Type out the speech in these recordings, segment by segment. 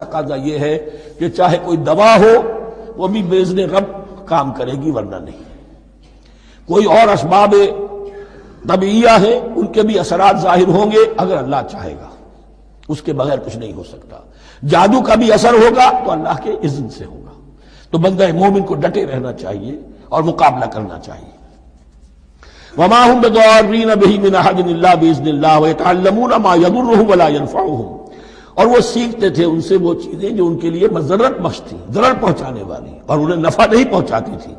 تقاضا یہ ہے کہ چاہے کوئی دوا ہو وہ بھی باذن رب کام کرے گی ورنہ نہیں. کوئی اور اسباب طبیعیہ ہیں ان کے بھی اثرات ظاہر ہوں گے اگر اللہ چاہے گا، اس کے بغیر کچھ نہیں ہو سکتا. جادو کا بھی اثر ہوگا تو اللہ کے اذن سے ہوگا. تو بندہ مومن کو ڈٹے رہنا چاہیے اور مقابلہ کرنا چاہیے. وما هم بضارین بہ من احد الا باذن اللہ ویتعلمون ما یضرهم ولا ينفعهم، اور وہ سیکھتے تھے ان سے وہ چیزیں جو ان کے لیے مضرت بخش تھی، ضرر پہنچانے والی، اور انہیں نفع نہیں پہنچاتی تھی.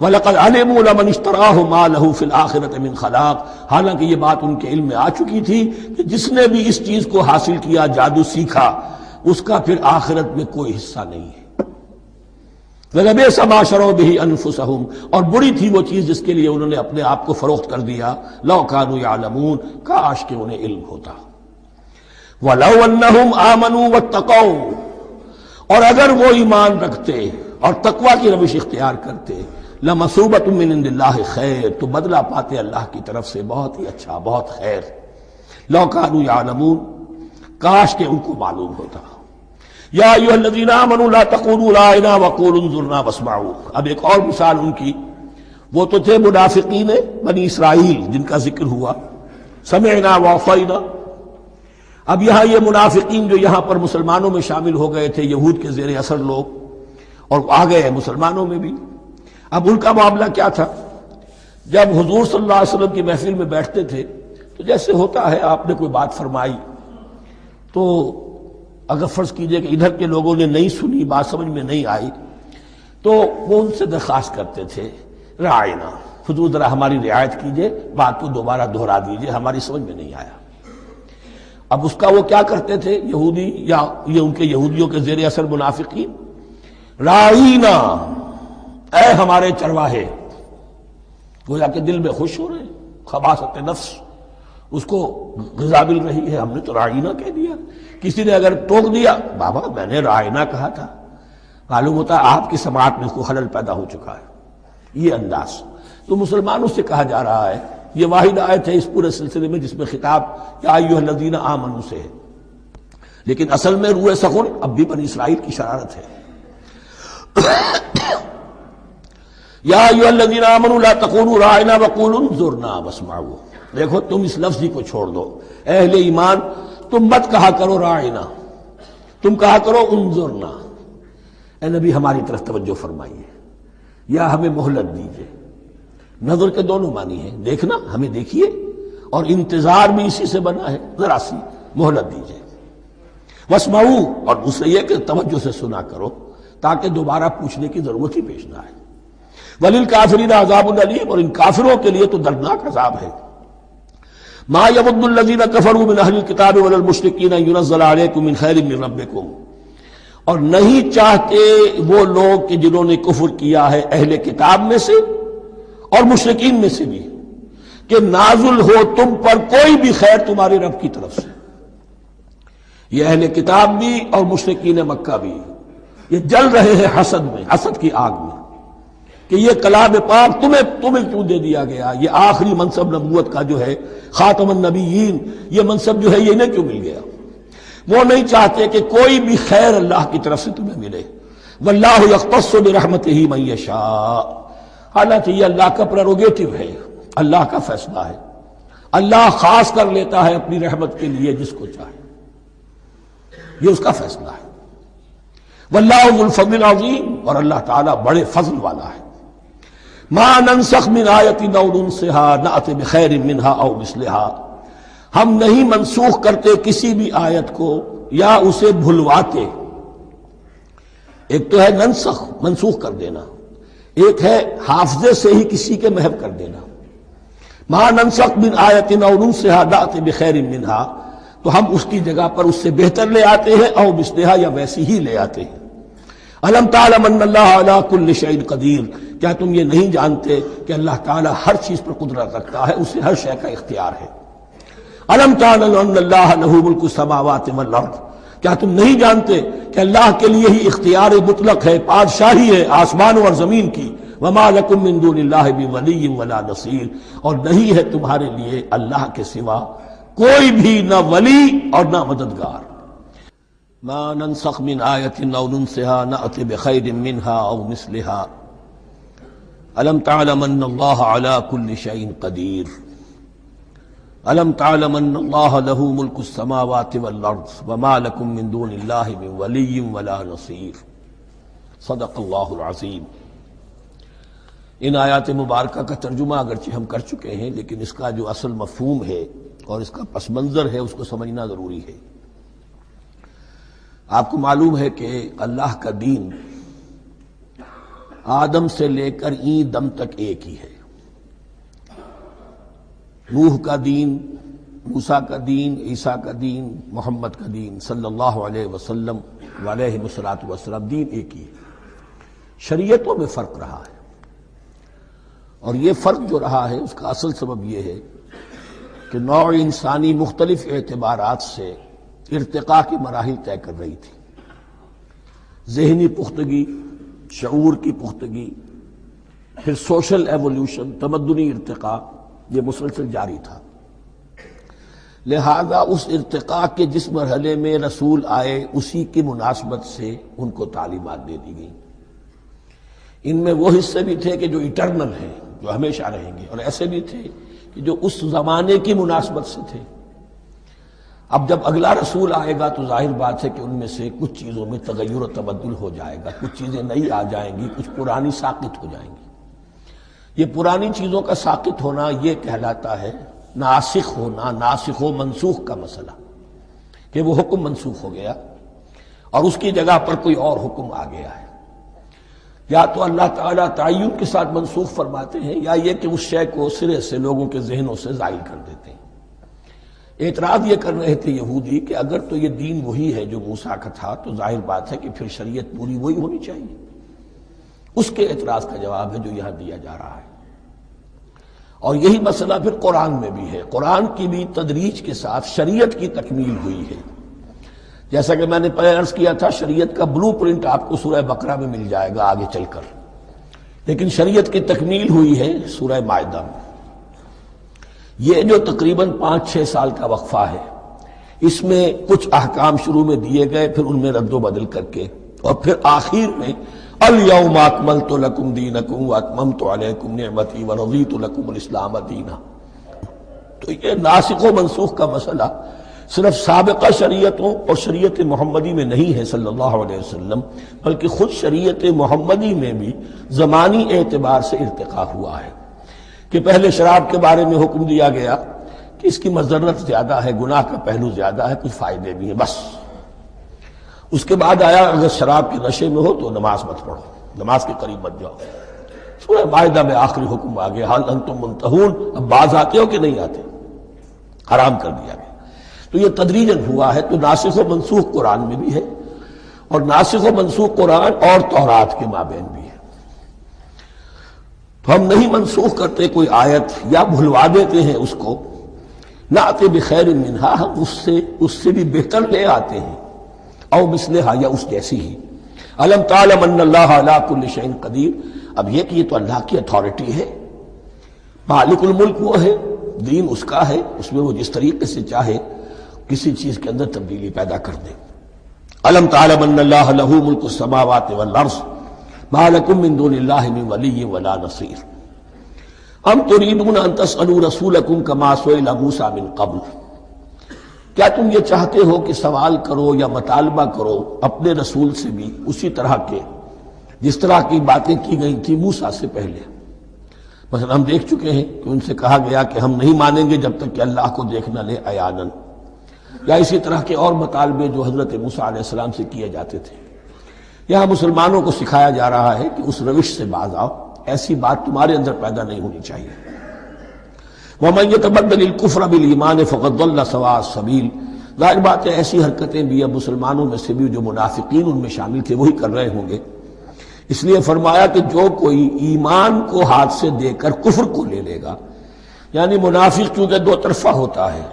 وَلَقَدْ عَلِمُوا لَمَنِ اشْتَرَاهُ مَا لَهُ فِي الْآخِرَةِ مِنْ خَلَاقٍ، حالانکہ یہ بات ان کے علم میں آ چکی تھی کہ جس نے بھی اس چیز کو حاصل کیا، جادو سیکھا، اس کا پھر آخرت میں کوئی حصہ نہیں ہے. وَلَبِئْسَ مَا شَرَوْا بِهِ أَنفُسَهُمْ، اور بری تھی وہ چیز جس کے لیے انہوں نے اپنے آپ کو فروخت کر دیا. لَوْ كَانُوا يَعْلَمُونَ، کاش کہ انہیں علم ہوتا. وَلَوْ أَنَّهُمْ آمَنُوا وَاتَّقَوْا، اور اگر وہ ایمان رکھتے اور تقوی کی روش اختیار کرتے، لَمَثُوبَةٌ مِّنْ عِندِ اللَّهِ خَيْرٌ، تو بدلہ پاتے اللہ کی طرف سے بہت ہی اچھا، بہت خیر. لَوْ كَانُوا يَعْلَمُونَ، کاش کہ ان کو معلوم ہوتا. یا ایھا الذین آمنوا لا تقولوا رائنا وقولوا انظرنا واسمعوا. اب ایک اور مثال ان کی، وہ تو تھے منافقین بنی اسرائیل جن کا ذکر ہوا، سمعنا وعصینا. اب یہاں یہ منافقین جو یہاں پر مسلمانوں میں شامل ہو گئے تھے، یہود کے زیر اثر لوگ، اور آ گئے مسلمانوں میں بھی. اب ان کا معاملہ کیا تھا؟ جب حضور صلی اللہ علیہ وسلم کی محفل میں بیٹھتے تھے تو جیسے ہوتا ہے، آپ نے کوئی بات فرمائی تو اگر فرض کیجئے کہ ادھر کے لوگوں نے نہیں سنی، بات سمجھ میں نہیں آئی، تو وہ ان سے درخواست کرتے تھے رعاینا، حضور ذرا ہماری رعایت کیجئے، بات کو دوبارہ دہرا دیجئے، ہماری سمجھ میں نہیں آیا. اب اس کا وہ کیا کرتے تھے یہودی، یا یہ ان کے یہودیوں کے زیر اثر منافقین، رعاینا، اے ہمارے چرواہے. گویا کہ دل میں خوش ہو رہے، خباثت نفس اس کو غذا مل رہی ہے، ہم نے تو رعاینا کہہ دیا. کسی نے اگر ٹوک دیا، بابا میں نے رعاینا کہا تھا، معلوم ہوتا ہے آپ کی سماعت میں کوئی خلل پیدا ہو چکا ہے. یہ انداز تو مسلمانوں سے کہا جا رہا ہے. یہ واحد آیت ہے اس پورے سلسلے میں جس میں خطاب یا ایھا الذین آمنوا سے ہے، لیکن اصل میں روح سخن اب بھی بنی اسرائیل کی شرارت ہے. یا ایھا الذین آمنوا لا تقولوا رعاینا وقولوا انظرنا واسمعوا. دیکھو تم اس لفظ کو چھوڑ دو، اہل ایمان تم مت کہا کرو رعاینا، تم کہا کرو انظرنا. اے نبی ہماری طرف توجہ فرمائیے یا ہمیں مہلت دیجیے. نظر کے دونوں معنی ہیں، دیکھنا، ہمیں دیکھیے، اور انتظار بھی اسی سے بنا ہے، ذرا سی مہلت دیجیے. واسمعوا، اور دوسرے یہ کہ توجہ سے سنا کرو تاکہ دوبارہ پوچھنے کی ضرورت ہی پیش نہ آئے. وللکافرین عذاب علیم، اور ان کافروں کے لیے تو دردناک عذاب ہے. ما یود الذین کفروا من اہل الکتاب ولا المشرکین ان ینزل علیکم من خیر من ربکم، اور نہیں چاہتے وہ لوگ کہ جنہوں نے کفر کیا ہے اہل کتاب میں سے اور مشرکین میں سے بھی، کہ نازل ہو تم پر کوئی بھی خیر تمہارے رب کی طرف سے. یہ اہل کتاب بھی اور مشرکین مکہ بھی یہ جل رہے ہیں حسد میں، حسد کی آگ میں، کہ یہ کلام پاک تمہیں کیوں دے دیا گیا، یہ آخری منصب نبوت کا جو ہے خاتم النبیین، یہ منصب جو ہے یہ انہیں کیوں مل گیا. وہ نہیں چاہتے کہ کوئی بھی خیر اللہ کی طرف سے تمہیں ملے. واللہ یختص برحمتہ من یشاء، حالانکہ یہ اللہ کا پریروگیٹو ہے، اللہ کا فیصلہ ہے. اللہ خاص کر لیتا ہے اپنی رحمت کے لیے جس کو چاہے، یہ اس کا فیصلہ ہے. واللہ ذو الفضل العظیم، اور اللہ تعالیٰ بڑے فضل والا ہے. ما ننسخ من آیت او ننسها نأت بخیر منها او مثلها، ہم نہیں منسوخ کرتے کسی بھی آیت کو یا اسے بھلواتے. ایک تو ہے ننسخ، منسوخ کر دینا، ایک ہے حافظے سے ہی کسی کے محو کر دینا. ما ننسخ من آیت او ننسها نأت بخیر منها، تو ہم اس کی جگہ پر اس سے بہتر لے آتے ہیں، او مثلها یا ویسی ہی لے آتے ہیں. الم تعلم ان اللہ علی کل شیء قدیر، کیا تم یہ نہیں جانتے کہ اللہ تعالی ہر چیز پر قدرت رکھتا ہے، اسے ہر شے کا اختیار ہے. الم تعلم ان اللہ لہ ملک السماوات والارض، کیا تم نہیں جانتے کہ اللہ کے لیے ہی اختیار مطلق ہے، بادشاہی ہے آسمانوں اور زمین کی. وما لکم من دون اللہ بولی ولا نصیر، اور نہیں ہے تمہارے لیے اللہ کے سوا کوئی بھی نہ ولی اور نہ مددگار. ما ننسخ من آیة أو ننسها نأتِ بخير منها أو مثلها ألم تعلم أن الله على كل شيء قدير ألم تعلم أن الله له ملك السماوات والأرض وما لكم من دون الله من ولي ولا نصير صدق اللہ العظیم۔ ان آیات مبارکہ کا ترجمہ اگرچہ ہم کر چکے ہیں، لیکن اس کا جو اصل مفہوم ہے اور اس کا پس منظر ہے اس کو سمجھنا ضروری ہے۔ آپ کو معلوم ہے کہ اللہ کا دین آدم سے لے کر این دم تک ایک ہی ہے۔ نوح کا دین، موسیٰ کا دین، عیسیٰ کا دین، محمد کا دین صلی اللہ علیہ وسلم علیہ الصلوۃ دین ایک ہی ہے۔ شریعتوں میں فرق رہا ہے، اور یہ فرق جو رہا ہے اس کا اصل سبب یہ ہے کہ نوع انسانی مختلف اعتبارات سے ارتقاء کی مراحل طے کر رہی تھی۔ ذہنی پختگی، شعور کی پختگی، پھر سوشل ایولیوشن، تمدنی ارتقاء، یہ مسلسل جاری تھا۔ لہذا اس ارتقاء کے جس مرحلے میں رسول آئے اسی کی مناسبت سے ان کو تعلیمات دے دی گئیں۔ ان میں وہ حصے بھی تھے کہ جو ایٹرنل ہیں، جو ہمیشہ رہیں گے، اور ایسے بھی تھے کہ جو اس زمانے کی مناسبت سے تھے۔ اب جب اگلا رسول آئے گا تو ظاہر بات ہے کہ ان میں سے کچھ چیزوں میں تغیر و تبدل ہو جائے گا، کچھ چیزیں نئی آ جائیں گی، کچھ پرانی ساقط ہو جائیں گی۔ یہ پرانی چیزوں کا ساقط ہونا یہ کہلاتا ہے ناسخ ہونا، ناسخ و منسوخ کا مسئلہ، کہ وہ حکم منسوخ ہو گیا اور اس کی جگہ پر کوئی اور حکم آ گیا ہے۔ یا تو اللہ تعالیٰ تعین کے ساتھ منسوخ فرماتے ہیں، یا یہ کہ اس شے کو سرے سے لوگوں کے ذہنوں سے زائل کر دیتے ہیں۔ اعتراض یہ کر رہے تھے یہودی کہ اگر تو یہ دین وہی ہے جو موسیٰ کا تھا تو ظاہر بات ہے کہ پھر شریعت پوری وہی ہونی چاہیے۔ اس کے اعتراض کا جواب ہے جو یہاں دیا جا رہا ہے، اور یہی مسئلہ پھر قرآن میں بھی ہے۔ قرآن کی بھی تدریج کے ساتھ شریعت کی تکمیل ہوئی ہے۔ جیسا کہ میں نے پہلے عرض کیا تھا، شریعت کا بلو پرنٹ آپ کو سورہ بقرہ میں مل جائے گا آگے چل کر، لیکن شریعت کی تکمیل ہوئی ہے سورہ مائدہ میں۔ یہ جو تقریباً 5-6 سال کا وقفہ ہے، اس میں کچھ احکام شروع میں دیے گئے، پھر ان میں رد و بدل کر کے، اور پھر آخر میں الیوم اکملت لکم دینکم واتممت علیکم نعمتی ورضیت لکم الاسلام دینا۔ تو یہ ناسخ و منسوخ کا مسئلہ صرف سابقہ شریعتوں اور شریعت محمدی میں نہیں ہے صلی اللہ علیہ وسلم، بلکہ خود شریعت محمدی میں بھی زمانی اعتبار سے ارتقاء ہوا ہے کہ پہلے شراب کے بارے میں حکم دیا گیا کہ اس کی مضرت زیادہ ہے، گناہ کا پہلو زیادہ ہے، کچھ فائدے بھی ہیں، بس۔ اس کے بعد آیا اگر شراب کے نشے میں ہو تو نماز مت پڑھو، نماز کے قریب مت جاؤ۔ سورہ مائدہ میں آخری حکم آ گیا، حل انتم منتہون، اب باز آتے ہو کہ نہیں آتے، حرام کر دیا گیا۔ تو یہ تدریجاً ہوا ہے۔ تو ناسخ و منسوخ قرآن میں بھی ہے، اور ناسخ و منسوخ قرآن اور تورات کے مابین بھی ہے۔ تو ہم نہیں منسوخ کرتے کوئی آیت یا بھلوا دیتے ہیں اس کو، نأتی بخیر منہا، ہم اس سے بھی بہتر لے آتے ہیں، او مثلہا، یا اس جیسی ہی۔ الم تعلم ان اللہ علی کل شیء قدیر، اب یہ کہ یہ تو اللہ کی اتھارٹی ہے، مالک الملک وہ ہے، دین اس کا ہے، اس میں وہ جس طریقے سے چاہے کسی چیز کے اندر تبدیلی پیدا کر دے۔ الم تعلم ان اللہ لہ ملک السماوات والارض ما لکم من دون اللہ من ولی ولا نصیر ام تریدون ان تسألوا رسولکم کما سئل موسیٰ من قبل، کیا تم یہ چاہتے ہو کہ سوال کرو یا مطالبہ کرو اپنے رسول سے بھی اسی طرح کے جس طرح کی باتیں کی گئی تھی موسیٰ سے پہلے؟ مثلا ہم دیکھ چکے ہیں کہ ان سے کہا گیا کہ ہم نہیں مانیں گے جب تک کہ اللہ کو دیکھ نہ لے عیاناً، یا اسی طرح کے اور مطالبے جو حضرت موسیٰ علیہ السلام سے کیے جاتے تھے۔ یہاں مسلمانوں کو سکھایا جا رہا ہے کہ اس روش سے باز آؤ، ایسی بات تمہارے اندر پیدا نہیں ہونی چاہیے۔ وَمَن يَتَبَدَّلِ الْكُفْرَ بِالْإِيمَانِ فَقَدْ ضَلَّ سَوَاءَ السَّبِيلِ، ظاہر بات ہے ایسی حرکتیں بھی اب مسلمانوں میں سے بھی جو منافقین ان میں شامل تھے وہی کر رہے ہوں گے۔ اس لیے فرمایا کہ جو کوئی ایمان کو ہاتھ سے دے کر کفر کو لے لے گا، یعنی منافق چونکہ دو طرفہ ہوتا ہے،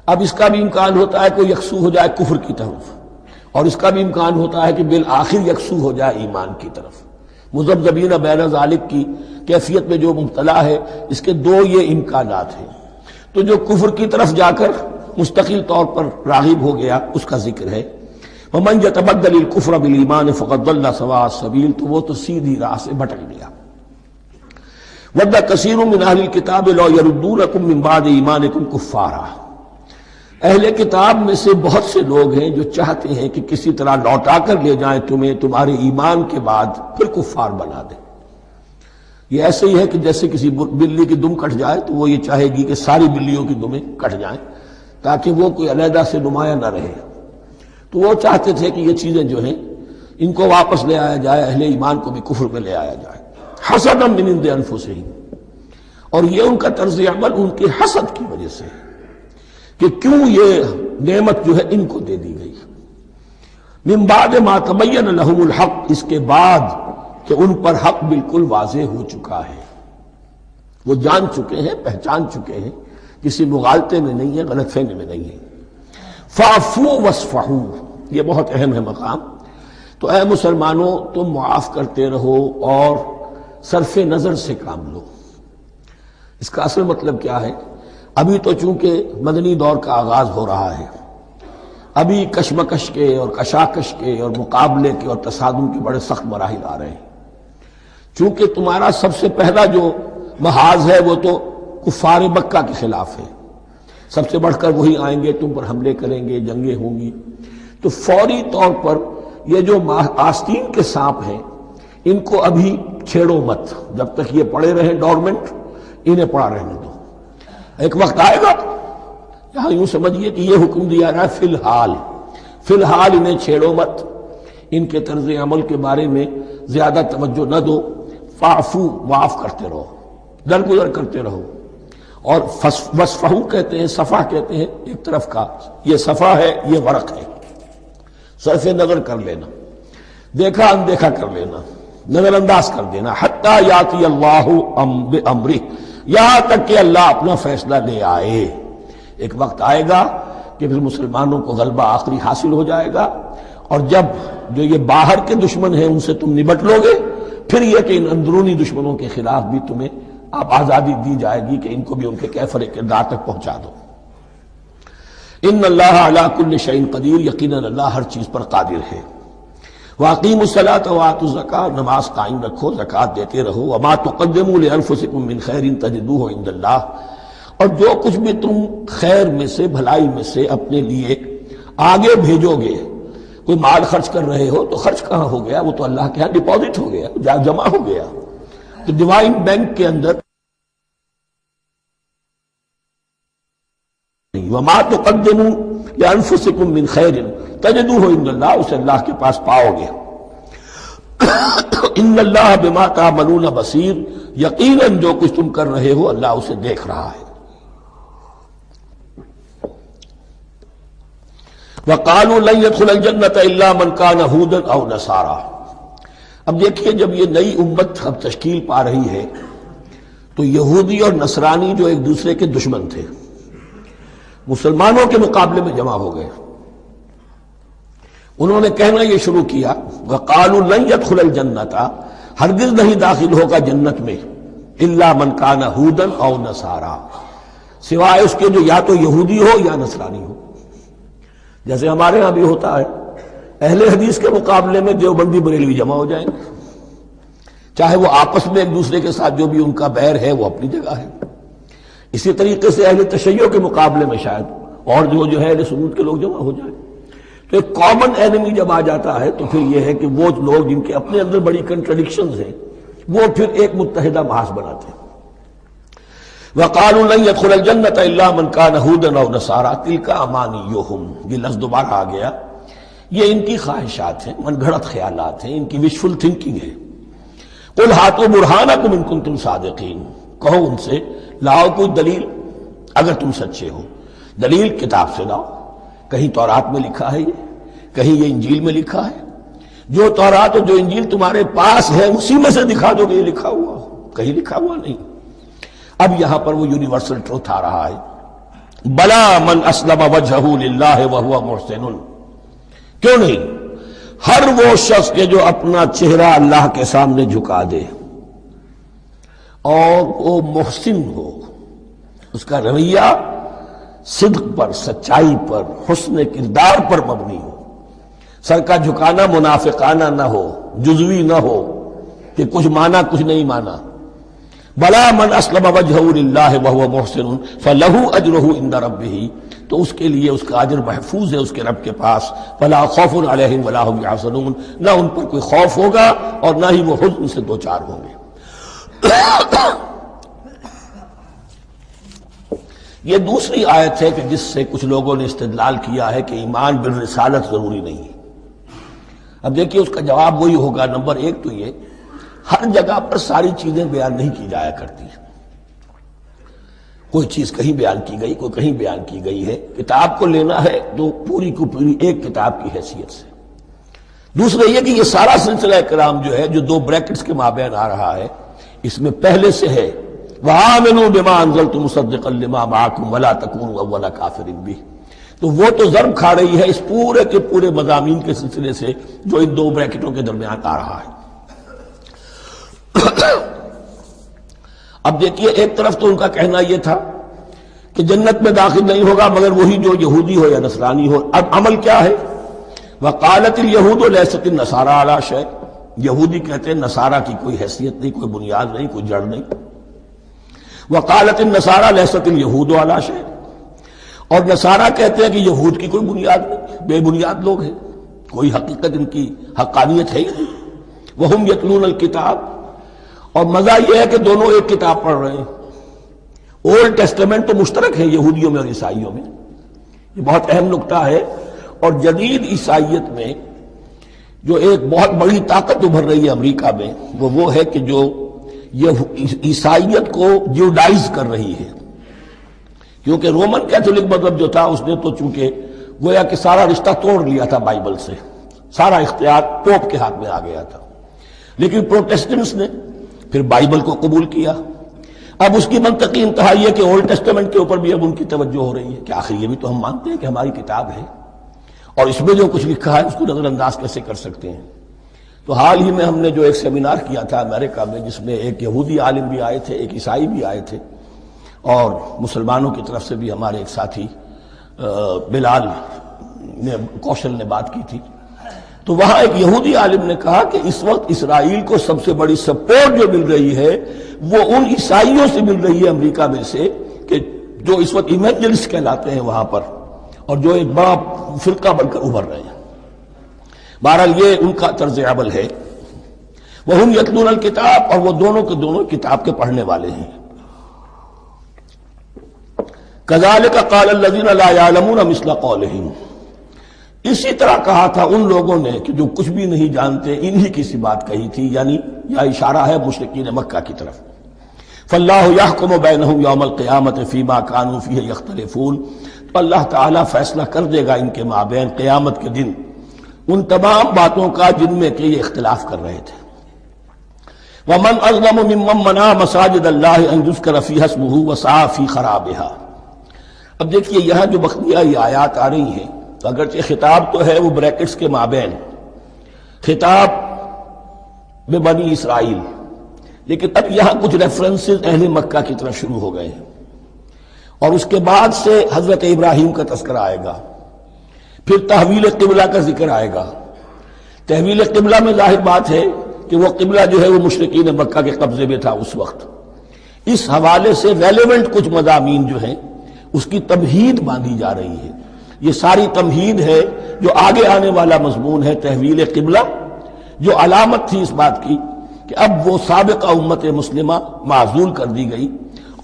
اب اس کا بھی امکان ہوتا ہے کہ یکسو ہو جائے کفر کی طرف، اور اس کا بھی امکان ہوتا ہے کہ بالآخر یکسو ہو جائے ایمان کی طرف۔ مذبذبین بین ذالک کی کیفیت میں جو مبتلا ہے، اس کے دو یہ امکانات ہیں۔ تو جو کفر کی طرف جا کر مستقل طور پر راغب ہو گیا اس کا ذکر ہے، ومن يتبدل الكفر بالایمان فقد ضل سواء السبیل، تو وہ تو سیدھی راہ سے بھٹک گیا۔ ود کثیر من اہل الکتاب لو یردونکم من بعد ایمانکم کفارا، اہل کتاب میں سے بہت سے لوگ ہیں جو چاہتے ہیں کہ کسی طرح لوٹا کر لے جائیں تمہیں تمہارے ایمان کے بعد، پھر کفار بنا دیں۔ یہ ایسے ہی ہے کہ جیسے کسی بلی کی دم کٹ جائے تو وہ یہ چاہے گی کہ ساری بلیوں کی دمیں کٹ جائیں تاکہ وہ کوئی علیحدہ سے نمایاں نہ رہے۔ تو وہ چاہتے تھے کہ یہ چیزیں جو ہیں ان کو واپس لے آیا جائے، اہل ایمان کو بھی کفر میں لے آیا جائے، حسدا من عند انفسہم، اور یہ ان کا طرز عمل ان کے حسد کی وجہ سے کہ کیوں یہ نعمت جو ہے ان کو دے دی گئی۔ من بعد ما تبین لہم الحق، اس کے بعد کہ ان پر حق بالکل واضح ہو چکا ہے، وہ جان چکے ہیں، پہچان چکے ہیں، کسی مغالطے میں نہیں ہے، غلط فہمی میں نہیں ہے۔ فاعفوا واصفحوا، یہ بہت اہم ہے مقام۔ تو اے مسلمانوں تم معاف کرتے رہو اور صرف نظر سے کام لو۔ اس کا اصل مطلب کیا ہے؟ ابھی تو چونکہ مدنی دور کا آغاز ہو رہا ہے، ابھی کشمکش کے اور کشاکش کے اور مقابلے کے اور تصادم کے بڑے سخت مراحل آ رہے ہیں۔ چونکہ تمہارا سب سے پہلا جو محاذ ہے وہ تو کفار مکہ کے خلاف ہے، سب سے بڑھ کر وہی آئیں گے، تم پر حملے کریں گے، جنگیں ہوں گی۔ تو فوری طور پر یہ جو آستین کے سانپ ہیں ان کو ابھی چھیڑو مت، جب تک یہ پڑے رہیں ڈورمنٹ، انہیں پڑا رہنے دو۔ ایک وقت آئے گا، یہاں یوں سمجھیے کہ یہ حکم دیا رہا ہے فی الحال انہیں چھیڑو مت، ان کے طرز عمل کے بارے میں زیادہ توجہ نہ دو، فاعفو، معاف کرتے رہو، درگزر کرتے رہو۔ اور وصفحو کہتے ہیں، صفح کہتے ہیں ایک طرف کا، یہ صفح ہے، یہ ورق ہے، صرف نظر کر لینا، دیکھا اندیکھا کر لینا، نظر انداز کر دینا، حتی یاتی اللہ بامرہ، یہاں تک کہ اللہ اپنا فیصلہ لے آئے۔ ایک وقت آئے گا کہ پھر مسلمانوں کو غلبہ آخری حاصل ہو جائے گا، اور جب جو یہ باہر کے دشمن ہیں ان سے تم نبٹ لو گے، پھر یہ کہ ان اندرونی دشمنوں کے خلاف بھی تمہیں اب آزادی دی جائے گی کہ ان کو بھی ان کے کیفر کردار تک پہنچا دو۔ ان اللہ علی کل شیء قدیر، یقیناً اللہ ہر چیز پر قادر ہے۔ واقیموا الصلاۃ وآتوا الزکاۃ، نماز قائم رکھو، زکوٰۃ دیتے رہو۔ وما تقدموا لانفسکم من خیر تجدوہ عند اللہ، اور جو کچھ بھی تم خیر میں سے، بھلائی میں سے اپنے لیے آگے بھیجو گے، کوئی مال خرچ کر رہے ہو تو خرچ کہاں ہو گیا؟ وہ تو اللہ کے ہاں ڈپازٹ ہو گیا، جمع ہو گیا، تو ڈیوائن بینک کے اندر۔ وما تقدموا لانفسکم من خیر تجدوہ عند اللہ، اسے اللہ کے پاس پاؤ گے۔ ان اللہ بما تعملون بصیر، یقیناً جو کچھ تم کر رہے ہو اللہ اسے دیکھ رہا ہے۔ وقالوا لن يدخل الجنة الا من كان هودا او نصارى، اب دیکھیے جب یہ نئی امت اب تشکیل پا رہی ہے تو یہودی اور نصرانی جو ایک دوسرے کے دشمن تھے مسلمانوں کے مقابلے میں جمع ہو گئے، انہوں نے کہنا یہ شروع کیا، وقالوا لن يدخل الجنة، ہرگز نہیں داخل ہوگا جنت میں، الا من كان هودا او نصارى، سوائے اس کے جو یا تو یہودی ہو یا نصرانی ہو۔ جیسے ہمارے ہاں بھی ہوتا ہے، اہل حدیث کے مقابلے میں دیوبندی بریلوی جمع ہو جائیں گے، چاہے وہ آپس میں ایک دوسرے کے ساتھ جو بھی ان کا بیر ہے وہ اپنی جگہ ہے۔ اسی طریقے سے اہل تشیع کے مقابلے میں شاید اور جو ہے اہل سنت کے لوگ جمع ہو جائیں۔ تو ایک کامن اینمی جب آ جاتا ہے تو پھر یہ ہے کہ وہ لوگ جن کے اپنے اندر بڑی کنٹرڈکشنز ہیں وہ پھر ایک متحدہ محاذ بناتے ہیں۔ وقالوا لن يدخل الجنة الا من كان هودا او نصارى تلك امانيهم، یہ لفظ دوبارہ آ گیا، یہ ان کی خواہشات ہیں، من گھڑت خیالات ہیں، ان کی وشفل تھنکنگ ہے۔ قل هاتوا برهانكم ان كنتم صادقين، کہو ان سے لاؤ کوئی دلیل اگر تم سچے ہو، دلیل کتاب سے لاؤ، کہیں تورات میں لکھا ہے یہ، کہیں یہ انجیل میں لکھا ہے، جو تورات اور جو انجیل تمہارے پاس ہے اسی میں سے دکھا دو کہ یہ لکھا ہوا ہو، کہیں لکھا ہوا نہیں۔ اب یہاں پر وہ یونیورسل ٹروتھ آ رہا ہے، بلا من اسلم وجہہ للہ وہو محسن، کیوں نہیں، ہر وہ شخص کے جو اپنا چہرہ اللہ کے سامنے جھکا دے اور وہ محسن ہو، اس کا رویہ صدق پر، سچائی پر، حسن کردار پر مبنی ہو، سر کا جھکانا منافقانہ نہ ہو، جزوی نہ ہو کہ کچھ مانا کچھ نہیں مانا. بلا من اسلم وجہہ للہ وہو محسن فلہ اجرہ عند ربہ، تو اس کے لیے اس کا اجر محفوظ ہے اس کے رب کے پاس. فلا خوف علیہم ولا هم یحزنون، نہ ان پر کوئی خوف ہوگا اور نہ ہی وہ حزن سے دوچار ہوں گے. یہ دوسری آیت ہے کہ جس سے کچھ لوگوں نے استدلال کیا ہے کہ ایمان بالرسالت ضروری نہیں ہے. اب دیکھیے اس کا جواب وہی ہوگا. نمبر ایک تو یہ، ہر جگہ پر ساری چیزیں بیان نہیں کی جایا کرتی. کوئی چیز کہیں بیان کی گئی، کوئی کہیں بیان کی گئی ہے. کتاب کو لینا ہے تو پوری کو پوری ایک کتاب کی حیثیت سے. دوسرا یہ کہ یہ سارا سلسلہ کرام جو ہے، جو دو بریکٹس کے مابین آ رہا ہے، اس میں پہلے سے ہے وَآمِنُوا بِمَا أَنزَلْتُ مُصَدِّقًا لِمَا مَعَكُمْ وَلَا تَكُونُوا أَوَّلَ كَافِرٍ بِهِ. تو وہ تو ضرب کھا رہی ہے اس پورے کے پورے مضامین کے سلسلے سے جو ان دو بریکٹوں کے درمیان آ رہا ہے. اب دیکھیے، ایک طرف تو ان کا کہنا یہ تھا کہ جنت میں داخل نہیں ہوگا مگر وہی جو یہودی ہو یا نصرانی ہو. اب عمل کیا ہے؟ وقالت اليہود لیست النصارى علی شیء. یہودی کہتے ہیں نصارہ کی کوئی حیثیت نہیں، کوئی بنیاد نہیں، کوئی جڑ نہیں. وقالت النصارى لیست اليہود علی شیء. اور نصارہ کہتے ہیں کہ یہود کی کوئی بنیاد نہیں، بے بنیاد لوگ ہیں، کوئی حقیقت ان کی حقانیت ہے ہی نہیں. وہم یتلون الکتاب. اور مزہ یہ ہے کہ دونوں ایک کتاب پڑھ رہے ہیں. اولڈ ٹیسٹمنٹ تو مشترک ہے یہودیوں میں اور عیسائیوں میں. یہ بہت اہم نکتہ ہے. اور جدید عیسائیت میں جو ایک بہت بڑی طاقت ابھر رہی ہے امریکہ میں، وہ ہے کہ جو یہ عیسائیت کو جیوڈائز کر رہی ہے. کیونکہ رومن کیتھولک مذہب جو تھا اس نے تو چونکہ گویا کہ سارا رشتہ توڑ لیا تھا بائبل سے، سارا اختیار پوپ کے ہاتھ میں آ گیا تھا. لیکن پروٹیسٹنٹس نے پھر بائبل کو قبول کیا. اب اس کی منطقی انتہا یہ کہ اولڈ ٹیسٹمنٹ کے اوپر بھی اب ان کی توجہ ہو رہی ہے کہ آخر یہ بھی تو ہم مانتے ہیں کہ ہماری کتاب ہے اور اس میں جو کچھ لکھا ہے اس کو نظر انداز کیسے کر سکتے ہیں. تو حال ہی میں ہم نے جو ایک سیمینار کیا تھا امریکہ میں، جس میں ایک یہودی عالم بھی آئے تھے، ایک عیسائی بھی آئے تھے، اور مسلمانوں کی طرف سے بھی ہمارے ایک ساتھی بلال کوشل نے بات کی تھی. تو وہاں ایک یہودی عالم نے کہا کہ اس وقت اسرائیل کو سب سے بڑی سپورٹ جو مل رہی ہے وہ ان عیسائیوں سے مل رہی ہے امریکہ میں سے، کہ جو اس وقت ایونجلسٹ کہلاتے ہیں وہاں پر، اور جو ایک بڑا فرقہ بن کر ابھر رہے ہیں. بہرحال یہ ان کا طرز عمل ہے. وَهُمْ يَتْلُونَ الْكِتَابَ. اور وہ دونوں کے دونوں کتاب کے پڑھنے والے ہیں. كَذَلِكَ قَالَ الَّذِينَ لَا يَعْلَمُونَ مِثْلَ قَوْلِهِمْ. اسی طرح کہا تھا ان لوگوں نے کہ جو کچھ بھی نہیں جانتے انہی کی سی بات کہی تھی، یعنی یہ اشارہ ہے مشرکین مکہ کی طرف. فَاللَّهُ يَحْكُمُ بَيْنَهُمْ يَوْمَ الْقِيَامَةِ فِيمَا كَانُوا فِيهِ يَخْتَلِفُونَ. تو اللہ تعالیٰ فیصلہ کر دے گا ان کے مابین قیامت کے دن ان تمام باتوں کا جن میں کہ یہ اختلاف کر رہے تھے. وَمَنْ أَظْلَمُ مِمَّنْ مَنَعَ مَسَاجِدَ اللَّهِ أَنْ يُذْكَرَ فِيهَا اسْمُهُ وَسَعَىٰ فِي خَرَابِهَا. اب دیکھیے یہاں جو بقیہ یہ آیات آ رہی ہیں، اگرچہ خطاب تو ہے وہ بریکٹس کے مابین، خطاب میں بنی اسرائیل، لیکن اب یہاں کچھ ریفرنسز اہل مکہ کی طرف شروع ہو گئے ہیں. اور اس کے بعد سے حضرت ابراہیم کا تذکرہ آئے گا، پھر تحویل قبلہ کا ذکر آئے گا. تحویل قبلہ میں ظاہر بات ہے کہ وہ قبلہ جو ہے وہ مشرکین مکہ کے قبضے میں تھا اس وقت. اس حوالے سے ریلیونٹ کچھ مضامین جو ہیں اس کی تمہید باندھی جا رہی ہے. یہ ساری تمہید ہے جو آگے آنے والا مضمون ہے تحویل قبلہ، جو علامت تھی اس بات کی کہ اب وہ سابقہ امت مسلمہ معزول کر دی گئی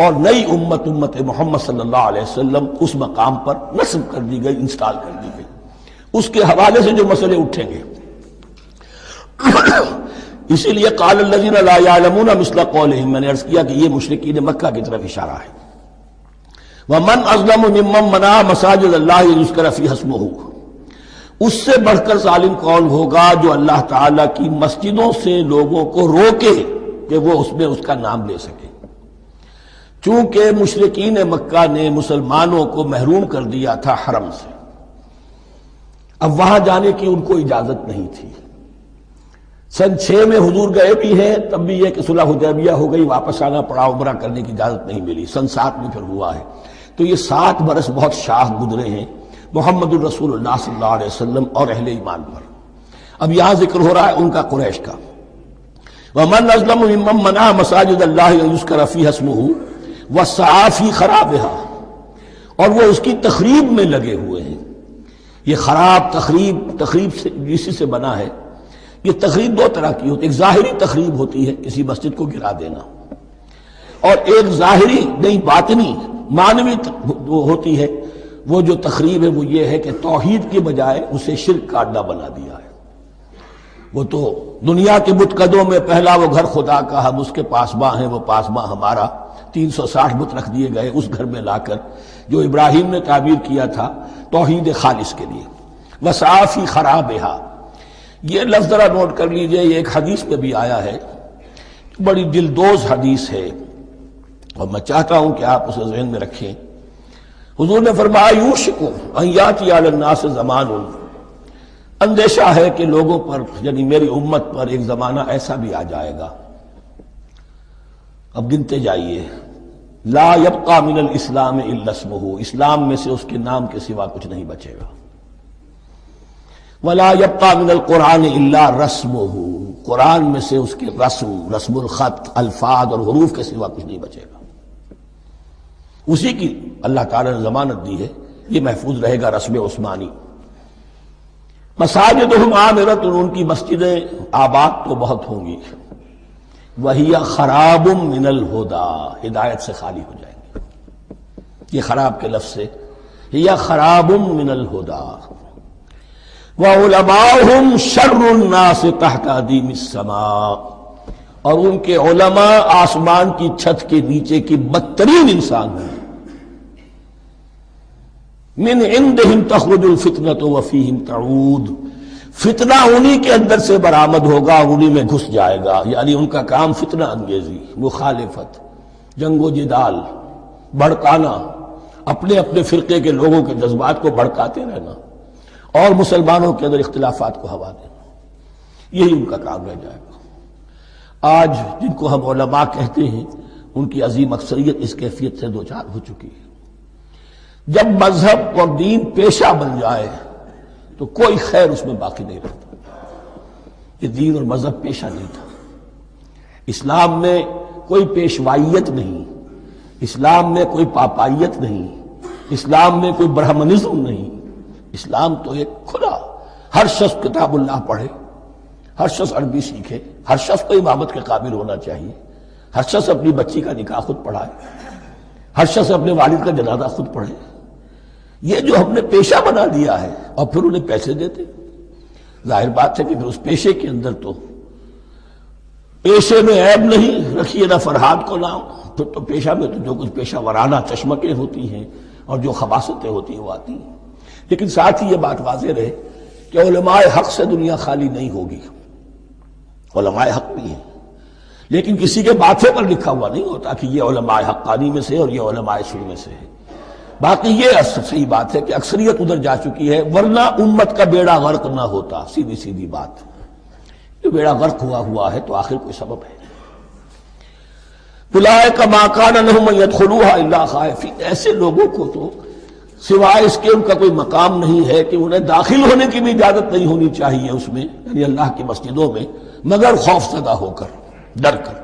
اور نئی امت محمد صلی اللہ علیہ وسلم اس مقام پر نصب کر دی گئی، انسٹال کر دی گئی. اس کے حوالے سے جو مسئلے اٹھیں گے اسی لیے قال الذین لا یعلمون مثل قولہم، میں نے عرض کیا کہ یہ مشرکین مکہ کی طرف اشارہ ہے. وَمَنْ أَظْلَمُ مِمَّنْ مَنَعَ مَسَاجِدَ اللَّهِ يُذْكَرَ فِيهَا اسْمُهُ. اس سے بڑھ کر ظالم کون ہوگا جو اللہ تعالیٰ کی مسجدوں سے لوگوں کو روکے کہ وہ اس میں اس کا نام لے سکے. چونکہ مشرکین مکہ نے مسلمانوں کو محروم کر دیا تھا حرم سے، اب وہاں جانے کی ان کو اجازت نہیں تھی. سن 6 میں حضور گئے بھی ہیں، تب بھی یہ کہ صلح حدیبیہ ہو گئی، واپس آنا پڑا، عمرہ کرنے کی اجازت نہیں ملی. سن 7 میں پھر ہوا ہے. تو یہ 7 برس بہت شاہ گزرے ہیں محمد الرسول اللہ صلی اللہ علیہ وسلم اور اہل ایمان پر. اب یہاں ذکر ہو رہا ہے ان کا، قریش کا۔ وَمَنْ أَظْلَمُ مِمَّنْ مَنَعَ مَسَاجِدَ اللَّهِ أَنْ يُذْكَرَ فِيهَا اسْمُهُ وَسَعَىٰ فِي خَرَابِهَا، اور وہ اس کی تخریب میں لگے ہوئے ہیں۔ یہ خراب تخریب سے اسی سے بنا ہے۔ یہ تخریب دو طرح کی ہوتی ہے، ایک ظاہری تخریب ہوتی ہے، کسی مسجد کو گرا دینا، اور ایک ظاہری نہیں باطنی معنوی ہوتی ہے۔ وہ جو تخریب ہے وہ یہ ہے کہ توحید کی بجائے اسے شرک کا اڈا بنا دیا ہے۔ وہ تو دنیا کے بت قدوں میں پہلا وہ گھر خدا کا، ہم اس کے پاسباں ہیں، وہ پاسباں ہمارا، 360 بت رکھ دیے گئے اس گھر میں لا کر، جو ابراہیم نے تعبیر کیا تھا توحید خالص کے لیے۔ وَسَعَىٰ فِي خَرَابِهَا، یہ لفظ ذرا نوٹ کر لیجئے، یہ ایک حدیث میں بھی آیا ہے، بڑی دلدوز حدیث ہے، اور میں چاہتا ہوں کہ آپ اسے ذہن میں رکھیں۔ حضور نے فرمایا یوشک ان یاتی علی الناس زمان، اندیشہ ہے کہ لوگوں پر یعنی میری امت پر ایک زمانہ ایسا بھی آ جائے گا، اب گنتے جائیے، لا یبقى من الاسلام الا اسمہ، اسلام میں سے اس کے نام کے سوا کچھ نہیں بچے گا، ولا یبقى من القرآن الا رسمہ، قرآن میں سے اس کے رسم الخط، الفاظ اور حروف کے سوا کچھ نہیں بچے گا۔ اسی کی اللہ تعالیٰ نے ضمانت دی ہے، یہ محفوظ رہے گا رسم عثمانی۔ مساجدہم عامرۃ، ان کی مسجدیں آباد تو بہت ہوں گی، وہی خراب من الہدی، ہدایت سے خالی ہو جائیں گے۔ یہ خراب کے لفظ سے ہی خراب من الہدی، وعلماؤہم شر الناس تحت ادیم السماء، اور ان کے علماء آسمان کی چھت کے نیچے کی بدترین انسان ہیں۔ من عندہم تخرج الفتنۃ وفیہم تعود، فتنہ انہی کے اندر سے برآمد ہوگا، انہی میں گھس جائے گا، یعنی ان کا کام فتنہ انگیزی، مخالفت، جنگ و جدال، بھڑکانا، اپنے اپنے فرقے کے لوگوں کے جذبات کو بھڑکاتے رہنا اور مسلمانوں کے اندر اختلافات کو ہوا دینا، یہی ان کا کام رہ جائے گا۔ آج جن کو ہم علماء کہتے ہیں ان کی عظیم اکثریت اس کیفیت سے دوچار ہو چکی ہے۔ جب مذہب اور دین پیشہ بن جائے تو کوئی خیر اس میں باقی نہیں رہتا۔ یہ دین اور مذہب پیشہ نہیں تھا، اسلام میں کوئی پیشوائیت نہیں، اسلام میں کوئی پاپائیت نہیں، اسلام میں کوئی برہمنزم نہیں، اسلام تو ایک کھلا، ہر شخص کتاب اللہ پڑھے، ہر شخص عربی سیکھے، ہر شخص کو امامت کے قابل ہونا چاہیے، ہر شخص اپنی بچی کا نکاح خود پڑھائے، ہر شخص اپنے والد کا جنازہ خود پڑھے۔ یہ جو ہم نے پیشہ بنا دیا ہے اور پھر انہیں پیسے دیتے، ظاہر بات ہے کہ پھر اس پیشے کے اندر تو پیشے میں عیب نہیں، رکھیے نہ فرہاد کو نام، پھر تو پیشہ میں تو جو کچھ پیشہ ورانہ چشمکیں ہوتی ہیں اور جو خباثتیں ہوتی ہیں وہ آتی ہیں۔ لیکن ساتھ ہی یہ بات واضح رہے کہ علماء حق سے دنیا خالی نہیں ہوگی، علماء حق بھی ہیں، لیکن کسی کے ماتھے پر لکھا ہوا نہیں ہوتا کہ یہ علماء حقانی میں سے اور یہ علماء سوء میں سے ہے۔ باقی یہ صحیح بات ہے کہ اکثریت ادھر جا چکی ہے، ورنہ امت کا بیڑا غرق نہ ہوتا، سیدھی بات۔ یہ بیڑا غرق ہوا ہے تو آخر کوئی سبب ہے۔ اولئک ما کان لہم ان یدخلوها الا خائفین، ایسے لوگوں کو تو سوائے اس کے ان کا کوئی مقام نہیں ہے کہ انہیں داخل ہونے کی بھی اجازت نہیں ہونی چاہیے اس میں، یعنی اللہ کی مسجدوں میں، مگر خوف زدہ ہو کر، ڈر کر۔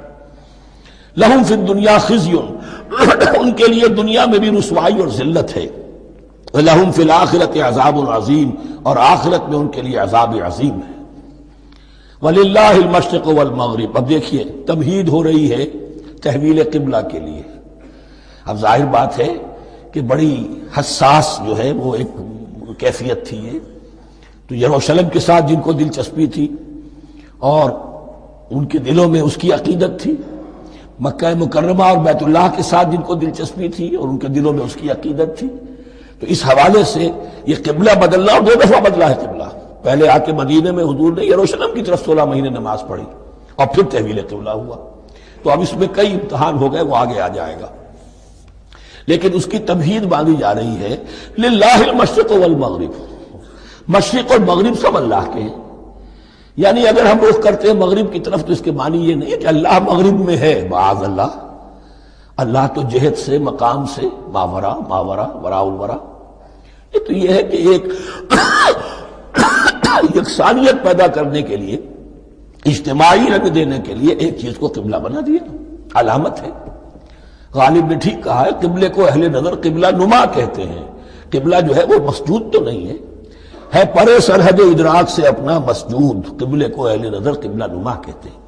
لہم فی الدنیا خزی، ان کے لیے دنیا میں بھی رسوائی اور ذلت ہے، لہم فی الآخرۃ عذاب عظیم، اور آخرت میں ان کے لیے عذاب عظیم ہے۔ وللہ المشرق والمغرب، اب دیکھیے تمہید ہو رہی ہے تحویل قبلہ کے لیے۔ اب ظاہر بات ہے کہ بڑی حساس جو ہے وہ ایک کیفیت تھی یہ، تو یروشلم کے ساتھ جن کو دلچسپی تھی اور ان کے دلوں میں اس کی عقیدت تھی، مکہ مکرمہ اور بیت اللہ کے ساتھ جن کو دلچسپی تھی اور ان کے دلوں میں اس کی عقیدت تھی، تو اس حوالے سے یہ قبلہ بدلنا، اور 2 دفعہ بدلا ہے قبلہ۔ پہلے آ کے مدینے میں حضور نے یروشلم کی طرف 16 مہینے نماز پڑھی اور پھر تحویل قبلہ ہوا، تو اب اس میں کئی امتحان ہو گئے، وہ آگے آ جائے گا، لیکن اس کی تمہید باندھی جا رہی ہے۔ للہ المشرق والمغرب، مشرق اور مغرب سب اللہ کے ہیں، یعنی اگر ہم رخ کرتے ہیں مغرب کی طرف تو اس کے معنی یہ نہیں ہے کہ اللہ مغرب میں ہے، معاذ اللہ، اللہ تو جہت سے، مقام سے ماورا وراء الورا۔ یہ تو یہ ہے کہ ایک یکسانیت پیدا کرنے کے لیے، اجتماعی رنگ دینے کے لیے ایک چیز کو قبلہ بنا دیا، علامت ہے۔ غالب نے ٹھیک کہا ہے، قبلے کو اہل نظر قبلہ نما کہتے ہیں۔ قبلہ جو ہے وہ مسجود تو نہیں ہے پرے سرحد ادراک سے اپنا مسجود، قبلے کو اہل نظر قبلہ نما کہتے ہیں۔